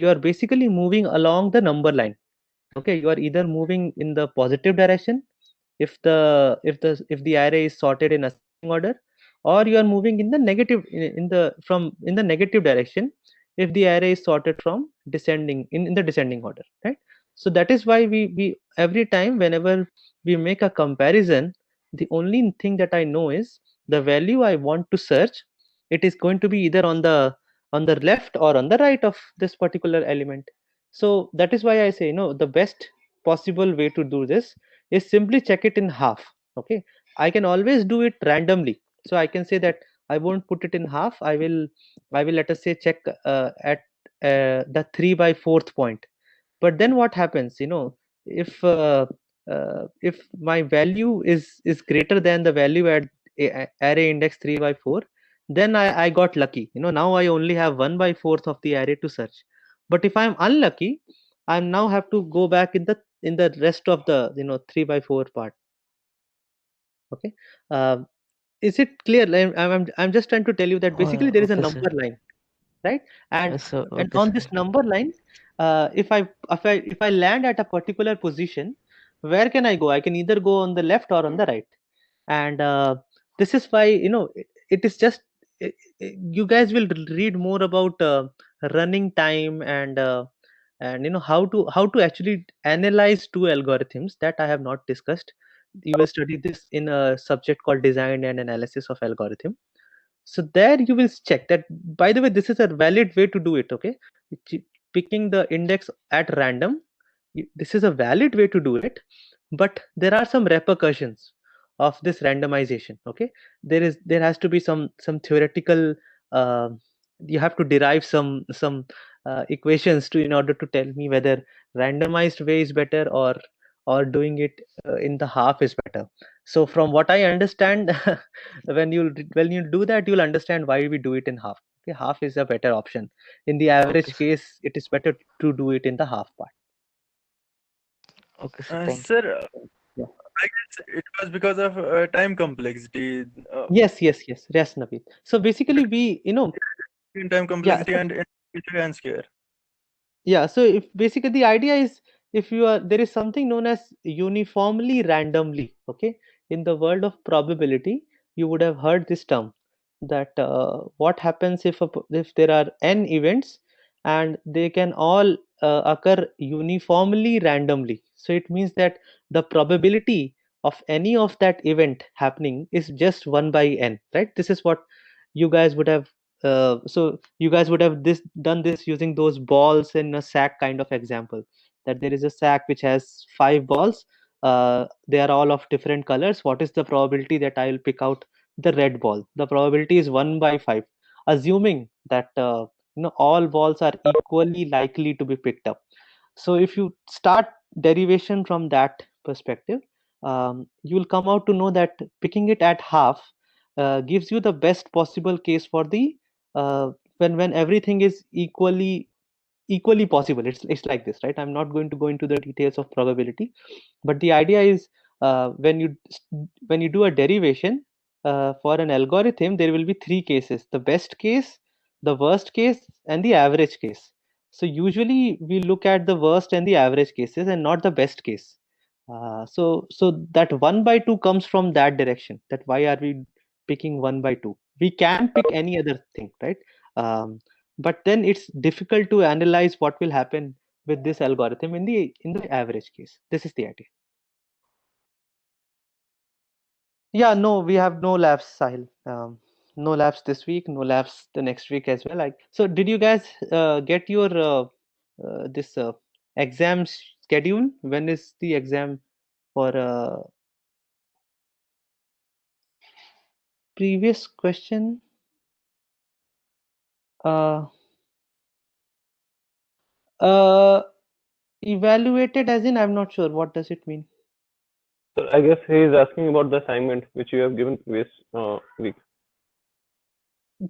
you are basically moving along the number line. Okay, you are either moving in the positive direction if the array is sorted in ascending order, or you are moving in the negative in the negative direction if the array is sorted from descending in the descending order, right? So that is why we every time whenever we make a comparison, the only thing that I know is the value I want to search, it is going to be either on the left or on the right of this particular element. So that is why I say, the best possible way to do this is simply check it in half. Okay, I can always do it randomly. So I can say that I won't put it in half. I will let us say check at the 3/4 point. But then what happens, if my value is greater than the value at array index 3/4, then I got lucky. Now I only have 1/4 of the array to search. But if I'm unlucky, I now have to go back in the rest of the 3/4 part. Okay, is it clear? I'm just trying to tell you that basically there is a Okay, sir. number line, right? And Yes, sir. and Okay, on sir. this number line, if I land at a particular position, where can I go? I can either go on the left or on the right. And this is why, it is just you guys will read more about running time and how to actually analyze two algorithms that I have not discussed. You will study this in a subject called design and analysis of algorithm. So there you will check that, by the way, this is a valid way to do it. Okay, picking the index at random, this is a valid way to do it, but there are some repercussions of this randomization. Okay, there has to be some theoretical, uh, you have to derive some equations to in order to tell me whether randomized way is better or doing it in the half is better. So from what I understand, when you do that, you'll understand why we do it in half. Okay, half is a better option. In the average Okay, sir. case, it is better to do it in the half part. Okay, sir. Thank you. Sir, Yeah. I guess it was because of time complexity. Yes, Naveed. So basically, In time complexity and and scale. yeah. So if basically the idea is, if there is something known as uniformly randomly. Okay, in the world of probability, you would have heard this term, that what happens if there are n events and they can all occur uniformly randomly. So it means that the probability of any of that event happening is just 1/n, right? This is what you guys would have so you guys would have done this using those balls in a sack kind of example, that there is a sack which has 5 balls. they are all of different colors. What is the probability that I will pick out the red ball? The probability is 1 by 5, assuming that all balls are equally likely to be picked up. So if you start derivation from that perspective, you will come out to know that picking it at half gives you the best possible case for the when everything is equally possible. It's like this, right? I'm not going to go into the details of probability, but the idea is when you do a derivation for an algorithm, there will be three cases: the best case, the worst case, and the average case. So usually we look at the worst and the average cases and not the best case. So that 1 by 2 comes from that direction, that why are we picking 1 by 2? We can pick any other thing, right? But then it's difficult to analyze what will happen with this algorithm in the average case. This is the idea. Yeah, no, we have no labs, Sahil. No labs this week, no labs the next week as well. So did you guys get your this exam schedule? When is the exam for previous question? Evaluated as in, I'm not sure. What does it mean? So I guess he is asking about the assignment which you have given previous week.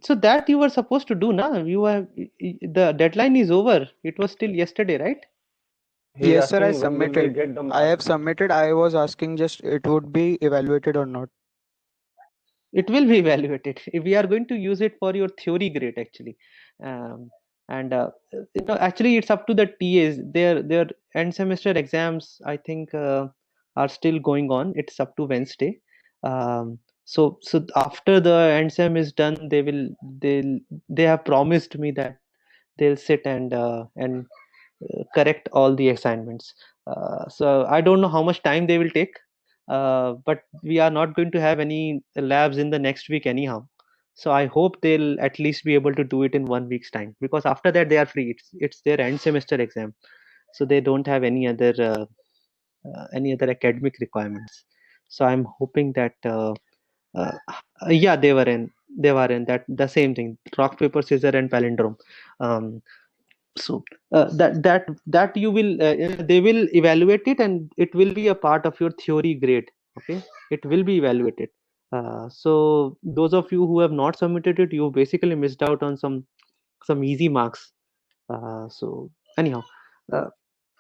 So that you were supposed to do now. The deadline is over. It was still yesterday, right? Yes, sir, I When will we submitted. get the I marks? have submitted. I was asking just it would be evaluated or not. It will be evaluated. We are going to use it for your theory grade actually. And actually it's up to the TAs. Their end semester exams, I think, are still going on. It's up to Wednesday. So after the end sem is done, they have promised me that they'll sit and correct all the assignments. So I don't know how much time they will take, but we are not going to have any labs in the next week anyhow. So I hope they'll at least be able to do it in 1 week's time, because after that they are free. It's their end semester exam, so they don't have any other academic requirements. So I'm hoping that yeah, they were in that the same thing, rock paper scissor and palindrome. So that you will they will evaluate it, and it will be a part of your theory grade. Okay, it will be evaluated. So those of you who have not submitted it, you basically missed out on some easy marks. So anyhow,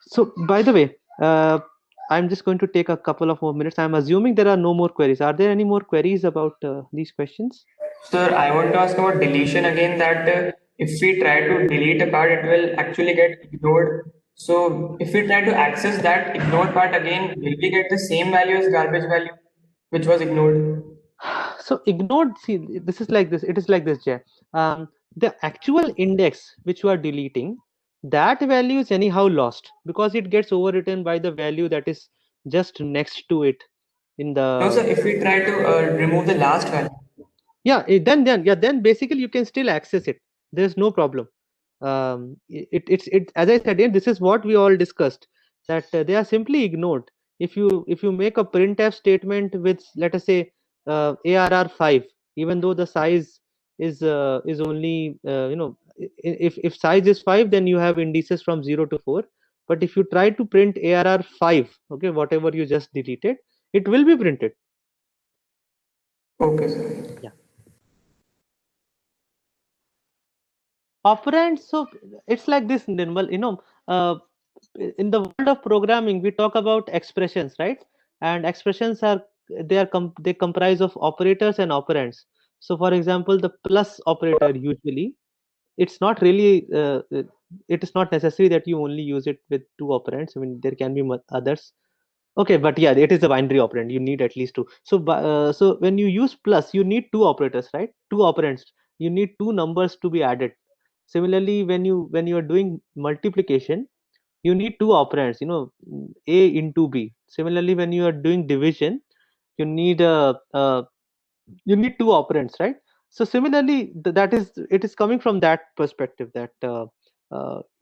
so by the way, I'm just going to take a couple of more minutes. I'm assuming there are no more queries. Are there any more queries about these questions? Sir, I want to ask about deletion again, that if we try to delete a card, it will actually get ignored. So if we try to access that ignored part again, will we get the same value as garbage value, which was ignored? So ignored, see, this is like this. It is like this, Jay. The actual index which you are deleting, that value is anyhow lost, because it gets overwritten by the value that is just next to it in the. No, sir, if we try to remove the last value. Yeah, then basically you can still access it. There's no problem. It as I said, this is what we all discussed, that they are simply ignored. If you make a printf statement with, let us say, ARR 5, even though the size is only if size is 5, then you have indices from 0 to 4. But if you try to print ARR 5, okay, whatever you just deleted, it will be printed. Okay, sir. Yeah. Operands, so it's like this, Nirmal, in the world of programming, we talk about expressions, right? And expressions are they comprise of operators and operands. So for example, the plus operator, usually it's not really it is not necessary that you only use it with two operands. I mean, there can be others. Okay, but yeah, it is a binary operand. You need at least two. So when you use plus, you need two operators, right? Two operands. You need two numbers to be added. Similarly, when you are doing multiplication, you need two operands. A into B. Similarly, when you are doing division, you need two operands, right? So similarly, it is coming from that perspective, that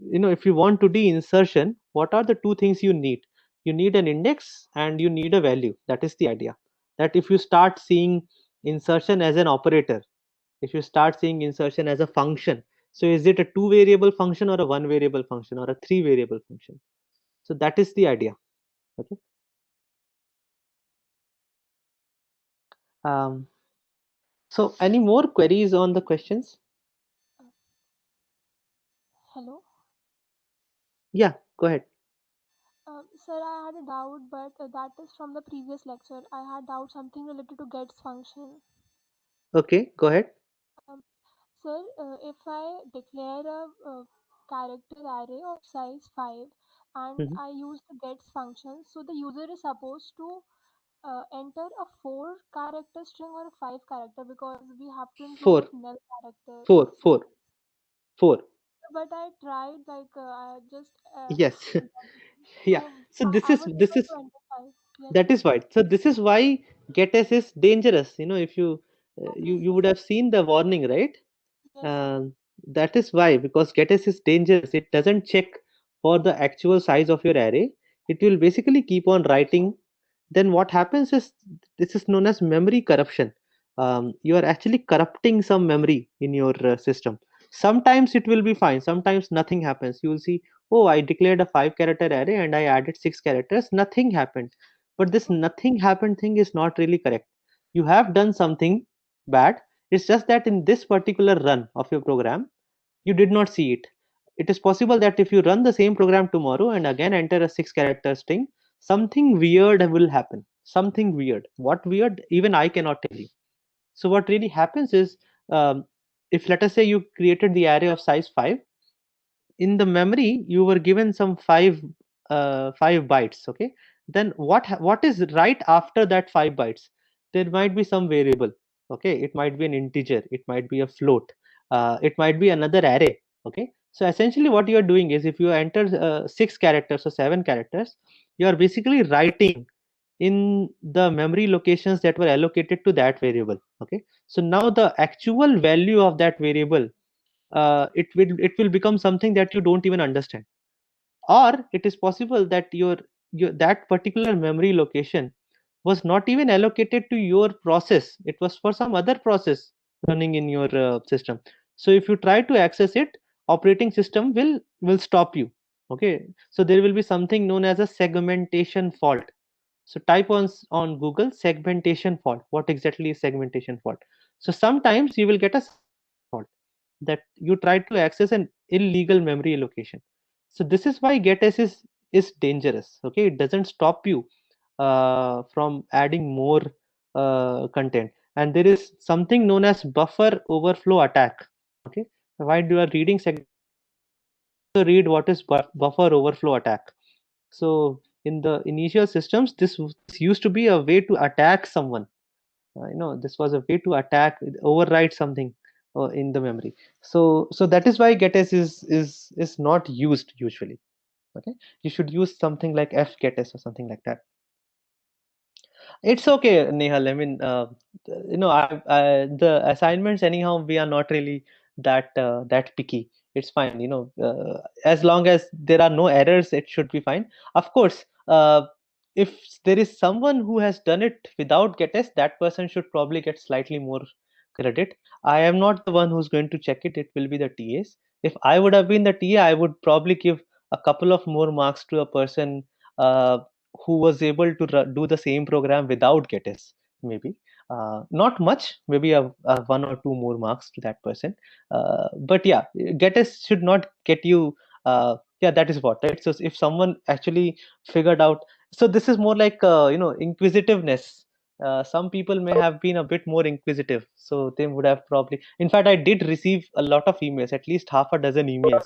if you want to do insertion, what are the two things you need? You need an index and you need a value. That is the idea. That if you start seeing insertion as an operator, if you start seeing insertion as a function, so is it a 2 variable function or a 1 variable function or a 3 variable function? So that is the idea. Okay. So any more queries on the questions? Hello. Yeah, go ahead. Sir, I had a doubt, but that is from the previous lecture. I had doubt something related to gets function. Okay, go ahead. Sir, if I declare a character array of size 5 and Mhm. I use the gets function, so the user is supposed to enter a 4 character string or a 5 character, because we have to include 4, null character. 4, 4, 4. But I tried, like I just Yes. Yeah. so So I was able to enter 5. Yes, that sir. is right. So this is why getS is dangerous. You know, if you you would have seen the warning, right? Yes, sir. That is why, because getS is dangerous. It doesn't check for the actual size of your array. It will basically keep on writing. Then what happens is, this is known as memory corruption. You are actually corrupting some memory in your system. Sometimes it will be fine, sometimes nothing happens. You will see, oh, I declared a 5 character array and I added 6 characters, nothing happened. But this nothing happened thing is not really correct. You have done something bad. It's just that in this particular run of your program, you did not see it. It is possible that if you run the same program tomorrow and again enter a 6 character string, something weird will happen. Something weird. What weird? Even I cannot tell you. So what really happens is, if let us say you created the array of size 5, in the memory you were given some 5 bytes. Okay, then what is right after that 5 bytes? There might be some variable. Okay, it might be an integer, it might be a float, it might be another array. Okay, so essentially what you are doing is, if you enter 6 characters or 7 characters, you are basically writing in the memory locations that were allocated to that variable. Okay, so now the actual value of that variable, it will become something that you don't even understand. Or it is possible that your that particular memory location was not even allocated to your process, it was for some other process running in your system. So if you try to access it, operating system will stop you. Okay, so there will be something known as a segmentation fault. So type on Google segmentation fault. What exactly is segmentation fault? So sometimes you will get a fault that you try to access an illegal memory allocation. So this is why getS is dangerous. Okay, it doesn't stop you from adding more content. And there is something known as buffer overflow attack. Okay, while you are reading so read what is buffer overflow attack. So in the initial systems, this used to be a way to attack someone. This was a way to attack, override something in the memory. So that is why getS is not used usually. Okay, you should use something like fgetS or something like that. It's okay, Nehal. I mean, the assignments anyhow, we are not really that picky. It's fine, as long as there are no errors, it should be fine. Of course, if there is someone who has done it without getS, that person should probably get slightly more credit. I am not the one who's going to check it. It will be the TAs. If I would have been the TA, I would probably give a couple of more marks to a person uh, who was able to do the same program without getS. Maybe not much, maybe a 1 or 2 more marks to that person. But yeah, getS should not get you. Yeah, that is what, right? So if someone actually figured out, so this is more like inquisitiveness. Some people may have been a bit more inquisitive, so they would have probably. In fact, I did receive a lot of emails, at least half a dozen emails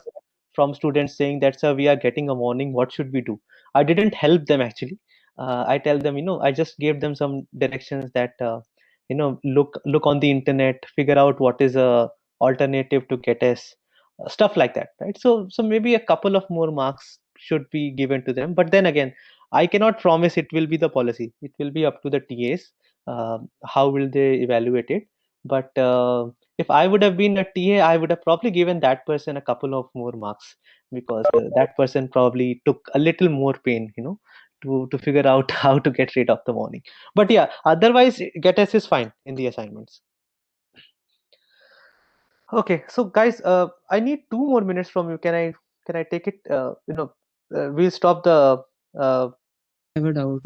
from students saying that, sir, we are getting a warning. What should we do? I didn't help them actually. I tell them, I just gave them some directions that, look on the internet, figure out what is a alternative to getS, stuff like that, right? So maybe a couple of more marks should be given to them. But then again, I cannot promise it will be the policy. It will be up to the TAs. How will they evaluate it? But if I would have been a TA, I would have probably given that person a couple of more marks, because that person probably took a little more pain, to figure out how to get rid of the warning. But yeah, otherwise getS is fine in the assignments. Okay, so guys, I need 2 more minutes from you. Can I take it? We'll stop the. I have a doubt.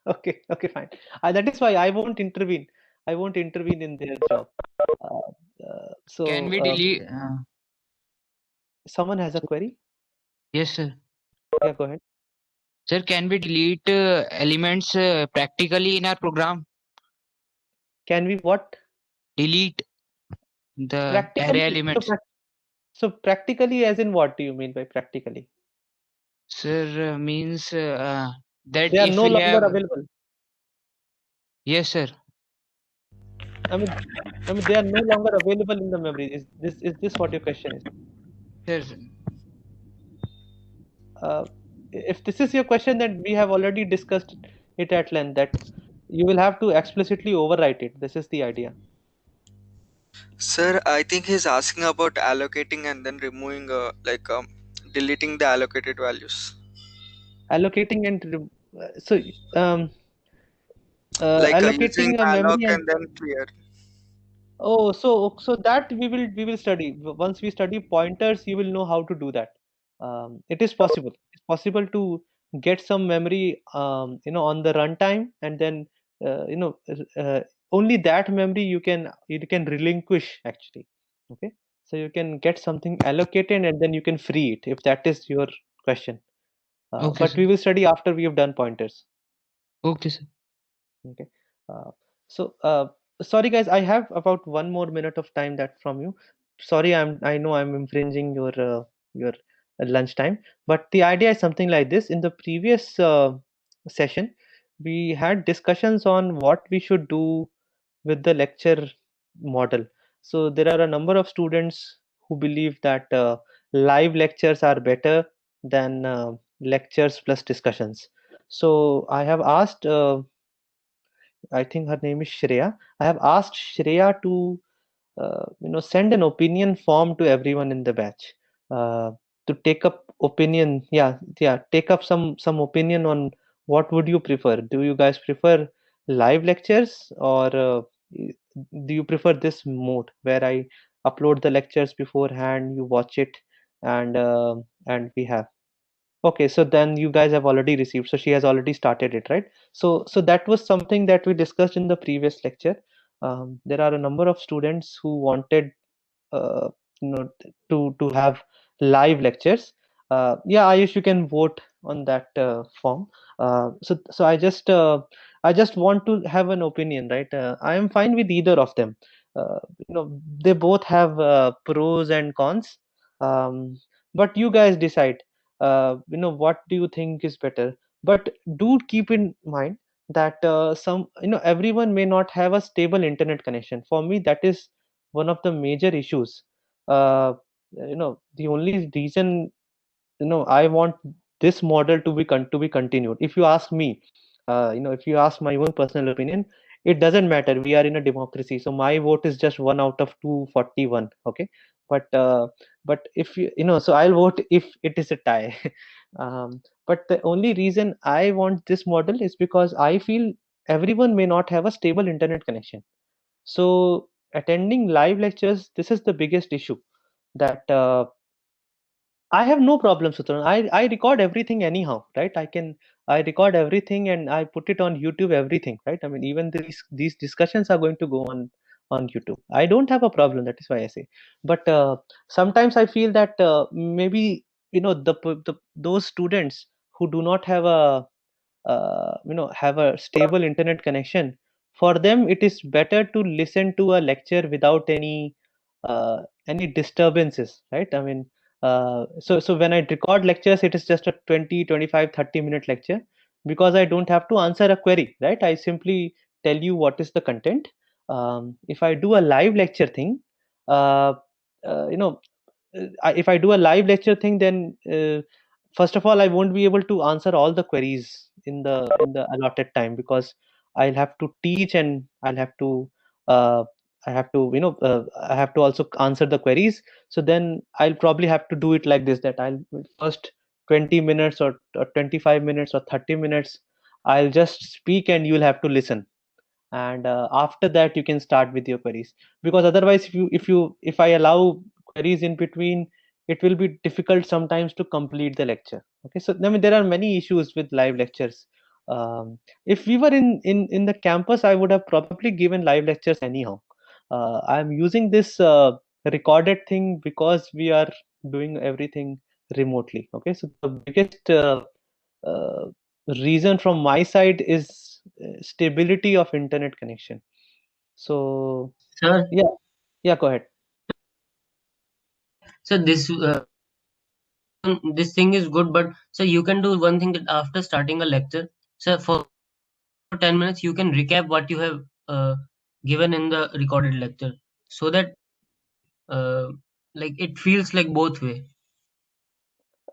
Okay, fine. That is why I won't intervene. I won't intervene in their job. Can we So delete? someone has a query? Yes, sir. Yeah, go ahead. Sir, can we delete elements practically in our program? Can we what? Delete the Practically. array elements. So practically, as in what do you mean by practically? Sir, means that They are if no we longer have. available. Yes, sir. I mean, they are no longer available in the memory. Is this what your question is? Sir. If this is your question, then we have already discussed it at length. That you will have to explicitly overwrite it. This is the idea. Sir, I think he's asking about allocating and then removing, deleting the allocated values. Allocating and Like allocating using a alloc memory and then clear. Oh, so that we will study. Once we study pointers, you will know how to do that. It is possible. It's possible to get some memory, on the runtime, and then only that memory you can relinquish actually. Okay, so you can get something allocated and then you can free it if that is your question. Okay, But sir. we will study after we have done pointers. Okay, sir. Okay. So sorry guys, I have about 1 more minute of time that from you. Sorry, I know I'm infringing your lunchtime, but the idea is something like this. In the previous session, we had discussions on what we should do with the lecture model. So there are a number of students who believe that live lectures are better than lectures plus discussions. So I have asked I think her name is Shreya. I have asked Shreya to send an opinion form to everyone in the batch uh, to take up opinion. Yeah, take up some opinion on what would you prefer. Do you guys prefer live lectures, or do you prefer this mode where I upload the lectures beforehand, you watch it, and we have. Okay, so then you guys have already received. So she has already started it, right? So that was something that we discussed in the previous lecture. There are a number of students who wanted, uh, to have live lectures. Yeah, Ayush, you can vote on that form. So I just want to have an opinion, right? I am fine with either of them. They both have pros and cons. But you guys decide. What do you think is better? But do keep in mind that everyone may not have a stable internet connection. For me, that is one of the major issues. The only reason I want this model to be continued. If you ask me, if you ask my own personal opinion, it doesn't matter. We are in a democracy, so my vote is just 1 out of 241. Okay, but if so I'll vote if it is a tie. But the only reason I want this model is because I feel everyone may not have a stable internet connection. So attending live lectures, this is the biggest issue that I have no problem, Sutran. I record everything anyhow, right? I record everything and I put it on YouTube, everything, right? I mean, even these discussions are going to go on YouTube. I don't have a problem. That is why I say. But sometimes I feel that maybe those students who do not have a stable internet connection, for them it is better to listen to a lecture without any disturbances, right? I mean, so when I record lectures, it is just a 20, 25, 30-minute lecture, because I don't have to answer a query, right? I simply tell you what is the content. If I do a live lecture thing, uh, uh, you know if I do a live lecture thing, then first of all, I won't be able to answer all the queries in the allotted time, because I'll have to teach, and uh, I have to also answer the queries. So then I'll probably have to do it like this, that I'll first 20 minutes or 25 minutes or 30 minutes. I'll just speak and you'll have to listen. And after that, you can start with your queries. Because otherwise, if I allow queries in between, it will be difficult sometimes to complete the lecture. Okay, so I mean there are many issues with live lectures. If we were in the campus, I would have probably given live lectures anyhow. I'm using this recorded thing because we are doing everything remotely. Okay, so the biggest uh, reason from my side is stability of internet connection. So Sir, yeah, go ahead. so this thing is good, but so you can do one thing, that after starting a lecture, so for 10 minutes you can recap what you have given in the recorded lecture, so that uh, like it feels like both way.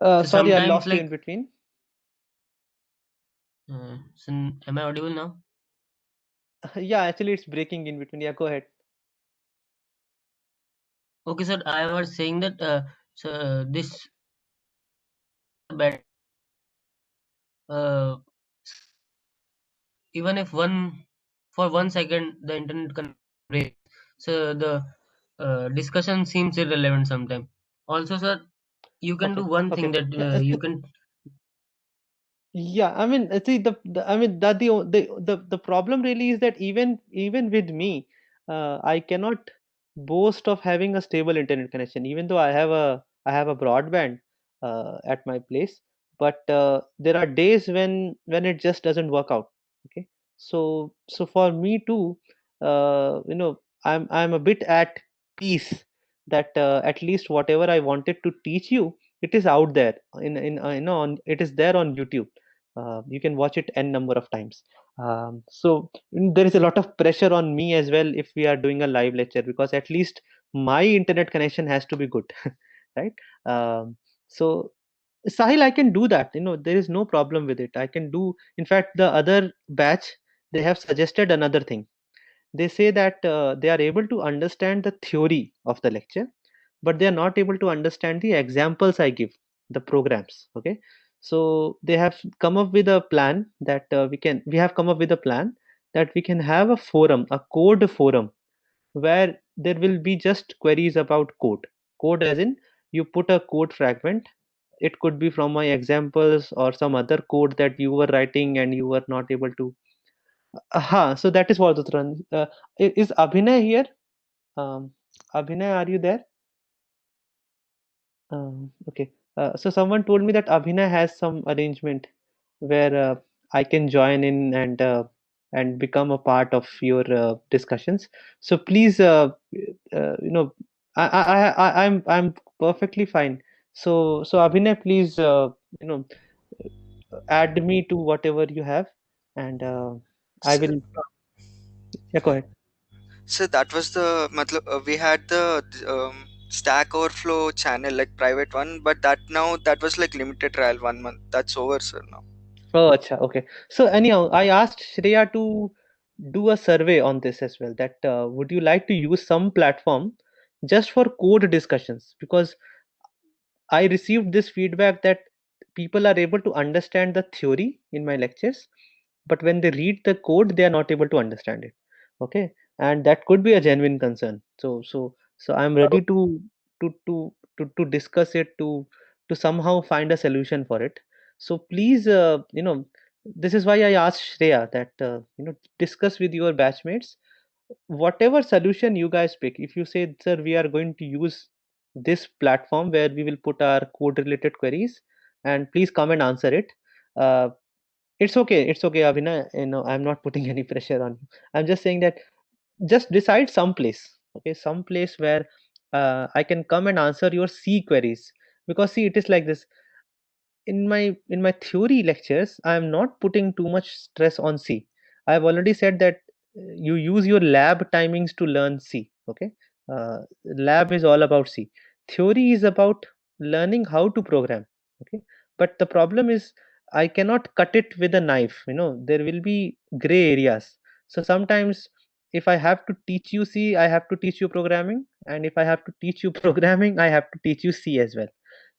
So Sorry, I sometimes lost you like in between. so am I audible now? Yeah, actually it's breaking in between. Yeah, go ahead. Okay, sir, I was saying that so this bad uh, even if for 1 second the internet can break, so the discussion seems irrelevant sometimes. Also, sir, you can do Okay, one thing, okay. that you can Yeah, I mean, see I mean that the problem really is that even with me, I cannot boast of having a stable internet connection, even though I have a broadband at my place. But there are days when it just doesn't work out. Okay, so for me too, I'm a bit at peace that at least whatever I wanted to teach you, it is out there it is there on YouTube. You can watch it n number of times. There is a lot of pressure on me as well if we are doing a live lecture, because at least my internet connection has to be good, right? So Sahil, I can do that. There is no problem with it. I can do. In fact, the other batch, they have suggested another thing. They say that they are able to understand the theory of the lecture, but they are not able to understand the examples I give, the programs. Okay, so they have come up with a plan that we have come up with a plan that we can have a forum, a code forum, where there will be just queries about code as in you put a code fragment. It could be from my examples or some other code that you were writing and you were not able to. So that is what the run. Is Abhinay here? Abhinay, are you there? Okay. So someone told me that Abhinay has some arrangement where I can join in and become a part of your discussions. So please, I'm perfectly fine. So Abhinay, please, you know, add me to whatever you have, and I So, will. Yeah, go ahead. so that was the matlab, we had the Stack Overflow channel, like private one, but that was like limited trial 1 month. That's over, sir, now. Oh, acha, okay. So anyhow, I asked Shreya to do a survey on this as well. That would you like to use some platform just for code discussions? Because I received this feedback that people are able to understand the theory in my lectures, but when they read the code, they are not able to understand it. Okay, and that could be a genuine concern. So I'm ready to discuss it, to somehow find a solution for it. So please, this is why I asked Shreya that discuss with your batchmates whatever solution you guys pick. If you say, sir, we are going to use this platform where we will put our code related queries, and please come and answer it. uh, it's okay, Abhinay. I'm not putting any pressure on you. I'm just saying that just decide some place. Okay, some place where I can come and answer your C queries. Because see, it is like this. In my theory lectures, I am not putting too much stress on C. I've already said that you use your lab timings to learn C. Okay, lab is all about C. Theory is about learning how to program. Okay, but the problem is I cannot cut it with a knife. There will be gray areas. So sometimes if I have to teach you C, I have to teach you programming, and if I have to teach you programming, I have to teach you C as well.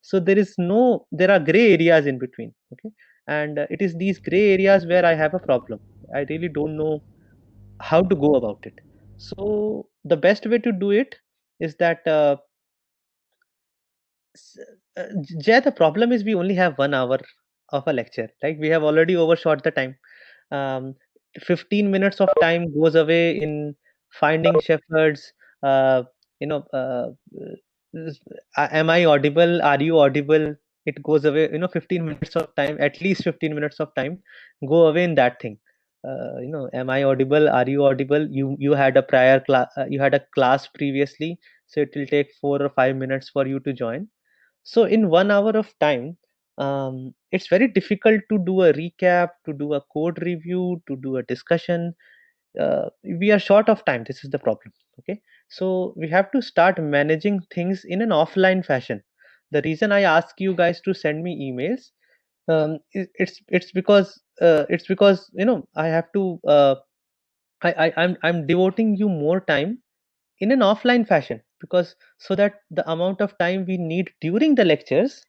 So there are gray areas in between. Okay, and it is these gray areas where I have a problem. I really don't know how to go about it. So the best way to do it is that Jay, the problem is we only have 1 hour of a lecture. Like we have already overshot the time. Um, 15 minutes of time goes away in finding shepherds. Uh, you know, am I audible? Are you audible? It goes away. 15 minutes of time, at least 15 minutes of time, go away in that thing. Am I audible? Are you audible? You had a prior class. You had a class previously, so it will take 4 or 5 minutes for you to join. So in 1 hour of time, it's very difficult to do a recap, to do a code review, to do a discussion. We are short of time. This is the problem. Okay, so we have to start managing things in an offline fashion. The reason I ask you guys to send me emails, it's because I have to. I'm devoting you more time in an offline fashion, because so that the amount of time we need during the lectures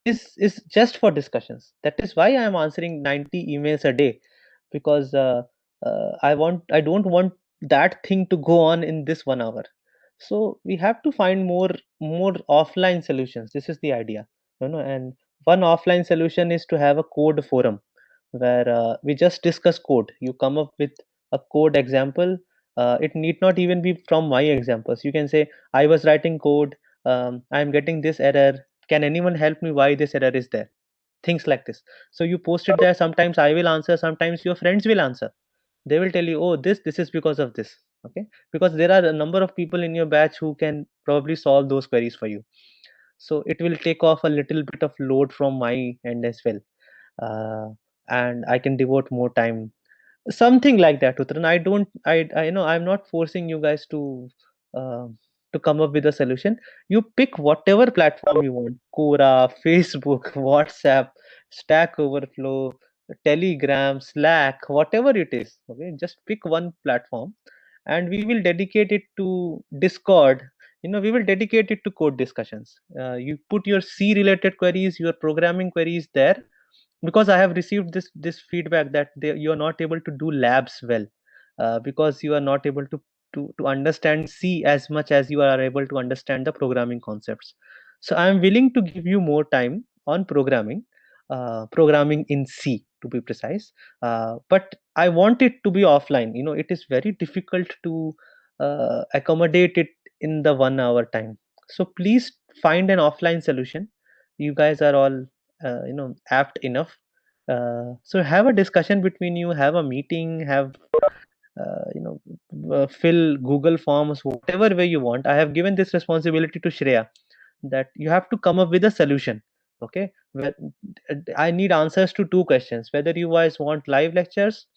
is just for discussions. That is why I am answering 90 emails a day, because I don't want that thing to go on in this 1 hour. So we have to find more offline solutions. This is the idea, and one offline solution is to have a code forum where we just discuss code. You come up with a code example. It need not even be from my examples. You can say, I was writing code, I'm getting this error, can anyone help me why this error is there? Things like this. So you post it there. Sometimes I will answer, sometimes your friends will answer. They will tell you, oh, this is because of this. Okay, because there are a number of people in your batch who can probably solve those queries for you. So it will take off a little bit of load from my end as well, and I can devote more time, something like that. Uttaran, I don't I know I'm not forcing you guys uh, to come up with a solution. You pick whatever platform you want: Quora, Facebook, WhatsApp, Stack Overflow, Telegram, Slack, whatever it is. Okay, just pick one platform and we will dedicate it to Discord. We will dedicate it to code discussions. You put your C related queries, your programming queries there, because I have received this feedback that you are not able to do labs well, because you are not able to understand C as much as you are able to understand the programming concepts. So I am willing to give you more time on programming in C, to be precise, but I want it to be offline. It is very difficult to accommodate it in the 1 hour time. So please find an offline solution. You guys are all apt enough. So have a discussion between you, have a meeting, have fill Google forms, whatever way you want. I have given this responsibility to Shreya, that you have to come up with a solution. Okay, I need answers to 2 questions: whether you guys want live lectures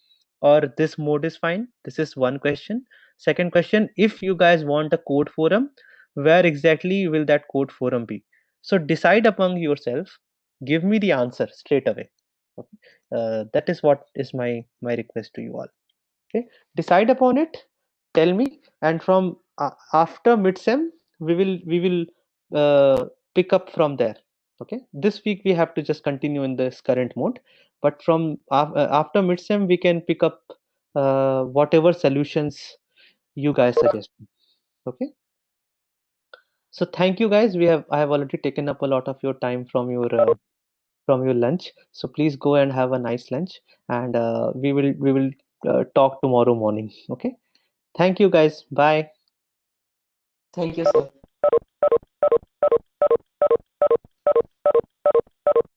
or this mode is fine. This is one question. Second question, if you guys want a code forum, where exactly will that code forum be? So decide among yourself, give me the answer straight away. Okay? That is what is my request to you all. Okay, decide upon it, tell me, and from after midsem we will pick up from there. Okay, this week we have to just continue in this current mode, but from after midsem we can pick up whatever solutions you guys suggest. Okay, so thank you guys. I have already taken up a lot of your time from your lunch, so please go and have a nice lunch, and we will talk tomorrow morning. Okay, thank you guys, bye. Thank you, sir.